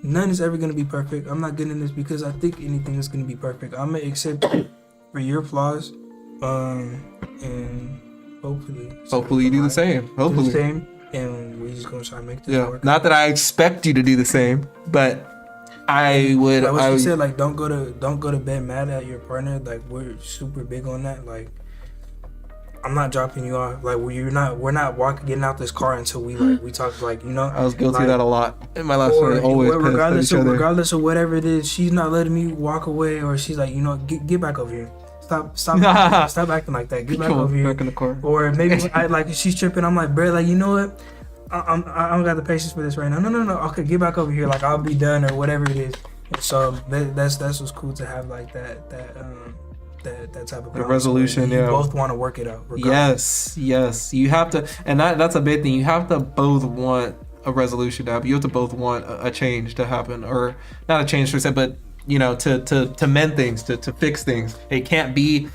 none is ever gonna be perfect. I'm not getting this because I think anything is gonna be perfect. I'm gonna accept for your flaws, and hopefully you do the same. Hopefully. do the same, and we're just gonna try to make this Yeah. work. Not that I expect you to do the same, but I would. Like what I you would said, like don't go to bed mad at your partner. Like we're super big on that. Like I'm not dropping you off. Like we're not getting out this car until we talk. Like I was guilty of like, that a lot in my last or one. Always pissed at each other. regardless of whatever it is, she's not letting me walk away, or she's like, get back over here. Stop stop acting like that. Get back Come on, over here. back in the car. Or maybe I like if she's tripping. I'm like, bro, like you know what? I don't got the patience for this right now. No. Okay, get back over here. Like I'll be done or whatever it is. And so that's what's cool to have like that type of The resolution. You Yeah. both want to work it out. Regardless. Yes. You have to, and that's a big thing. You have to both want a resolution to happen. You have to both want a change to happen, or not a change per se, but to mend things, to fix things. It can't be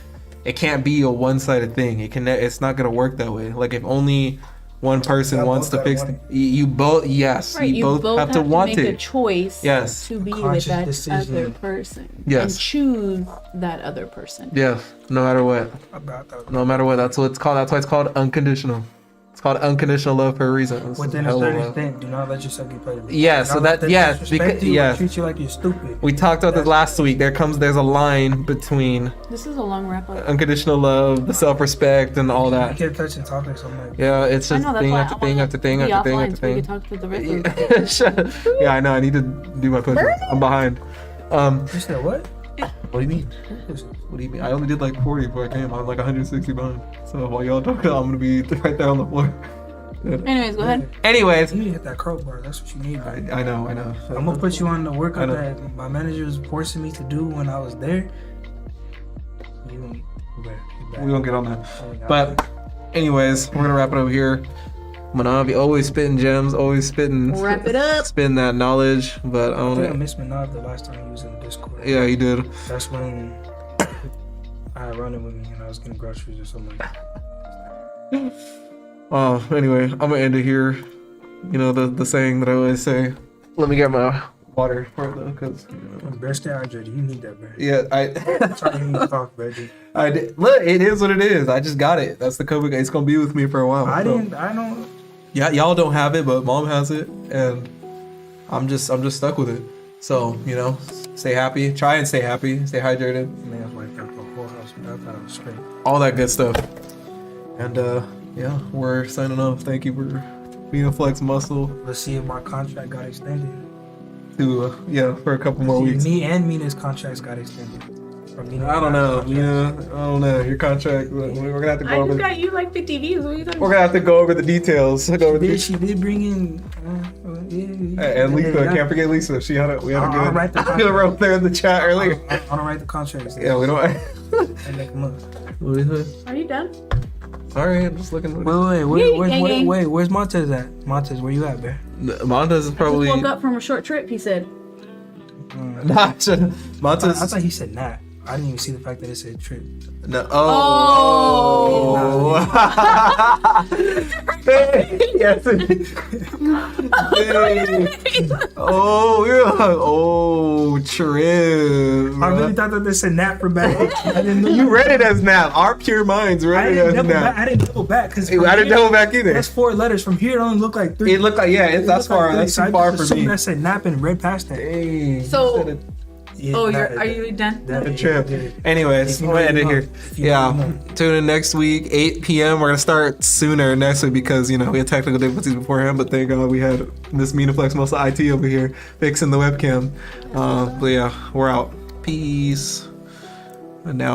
a one-sided thing. It's not gonna work that way. Like if only one person Y'all wants both to fix gotta it. You both, yes, Right, you both have to want make it. a choice Yes. to be with Conscious that decision. other person. Yes. And choose that other person. Yes, no matter what. About that. No matter what. That's what it's called. That's why it's called unconditional. It's It's called Unconditional Love for a reason. It's Within a hell of certain a- extent, do not let yourself get played with. Yeah, so Do not let that- yes, disrespect because- you or yes. treat you like you're stupid. We talked about this last week. There's a line between This is a long wrap up. unconditional love, the self-respect, and all I that. kept touching topics. I'm like, Yeah, it's I just know, that's thing why after I thing wanna after thing be after thing offline after so we thing. can talk to the rest of them. Yeah, I know. I need to do my push-ups. I'm behind. you said what? What do you mean? What do you mean? I only did like 40 before I came. I'm like 160 behind. So while y'all talking, I'm gonna be right there on the floor. Anyways, go ahead. Anyways, You need to hit that crowbar. That's what you need. Man. I know. I'm gonna put you on the I workout know. that my manager was forcing me to do when I was there. You We won't get on that. But anyways, we're gonna wrap it over here. Manavi always spitting gems, always spitting Wrap it up. spitting that knowledge. But I I don't think I know. missed Manav the last time he was in the Discord. Yeah, he did. That's when I had running with me and I was getting groceries or something like that. Anyway, I'm gonna end it here. You know the saying that I always say. Let me get my water for it though, cause Bear, stay hydrated. You need that, Bear. yeah, Sorry, you need to talk, Bear. I did. Look, it is what it is. I just got it. That's the COVID. It's gonna be with me for a while. I so. don't. Yeah, y'all don't have it, but mom has it, and I'm just stuck with it. So stay happy. Try and stay happy. Stay hydrated. Man, I was like, the whole house, but I thought it was straight. All that good stuff. And yeah, we're signing off. Thank you for being a flex muscle Let's see if my contract got extended. to for a couple more weeks. Me and Mina's contracts got extended. Or Mina I don't got know. contracts. I don't know. Your contract. We're gonna have to go I over. just got you like 50 views. What are you talking We're about? gonna have to go over the details. Go over the She did bring in. and Lisa, can't forget Lisa. We had a I'll write the good. I wrote there in the chat earlier. I don't write the contracts. Yeah, we don't. And make them up. Are you done? Sorry, I'm just looking. Where's Montez at? Montez, where you at, Bear? Montez is probably Just woke up from a short trip, he said. not. I Montez. thought he said not. I didn't even see the fact that it said trip. No. Oh. Yes. Oh, you're like, trip. I really thought that they said nap for back. I didn't know. You read it as nap. Our pure minds read it as nap. I didn't double back because I didn't double back either. That's 4 letters. From here, it only looked like 3. It looked like that's far. That's too far for me. I said nap and read past that. Dang. So- Yeah, Are you done? The trip. Anyways, If you I'm gonna know, end it you here. know. If you know, you know. Tune in next week, 8 p.m. We're gonna start sooner next week because we had technical difficulties beforehand, but thank God we had Miss Minaflex Muscle IT over here fixing the webcam. But yeah, we're out. Peace. And now.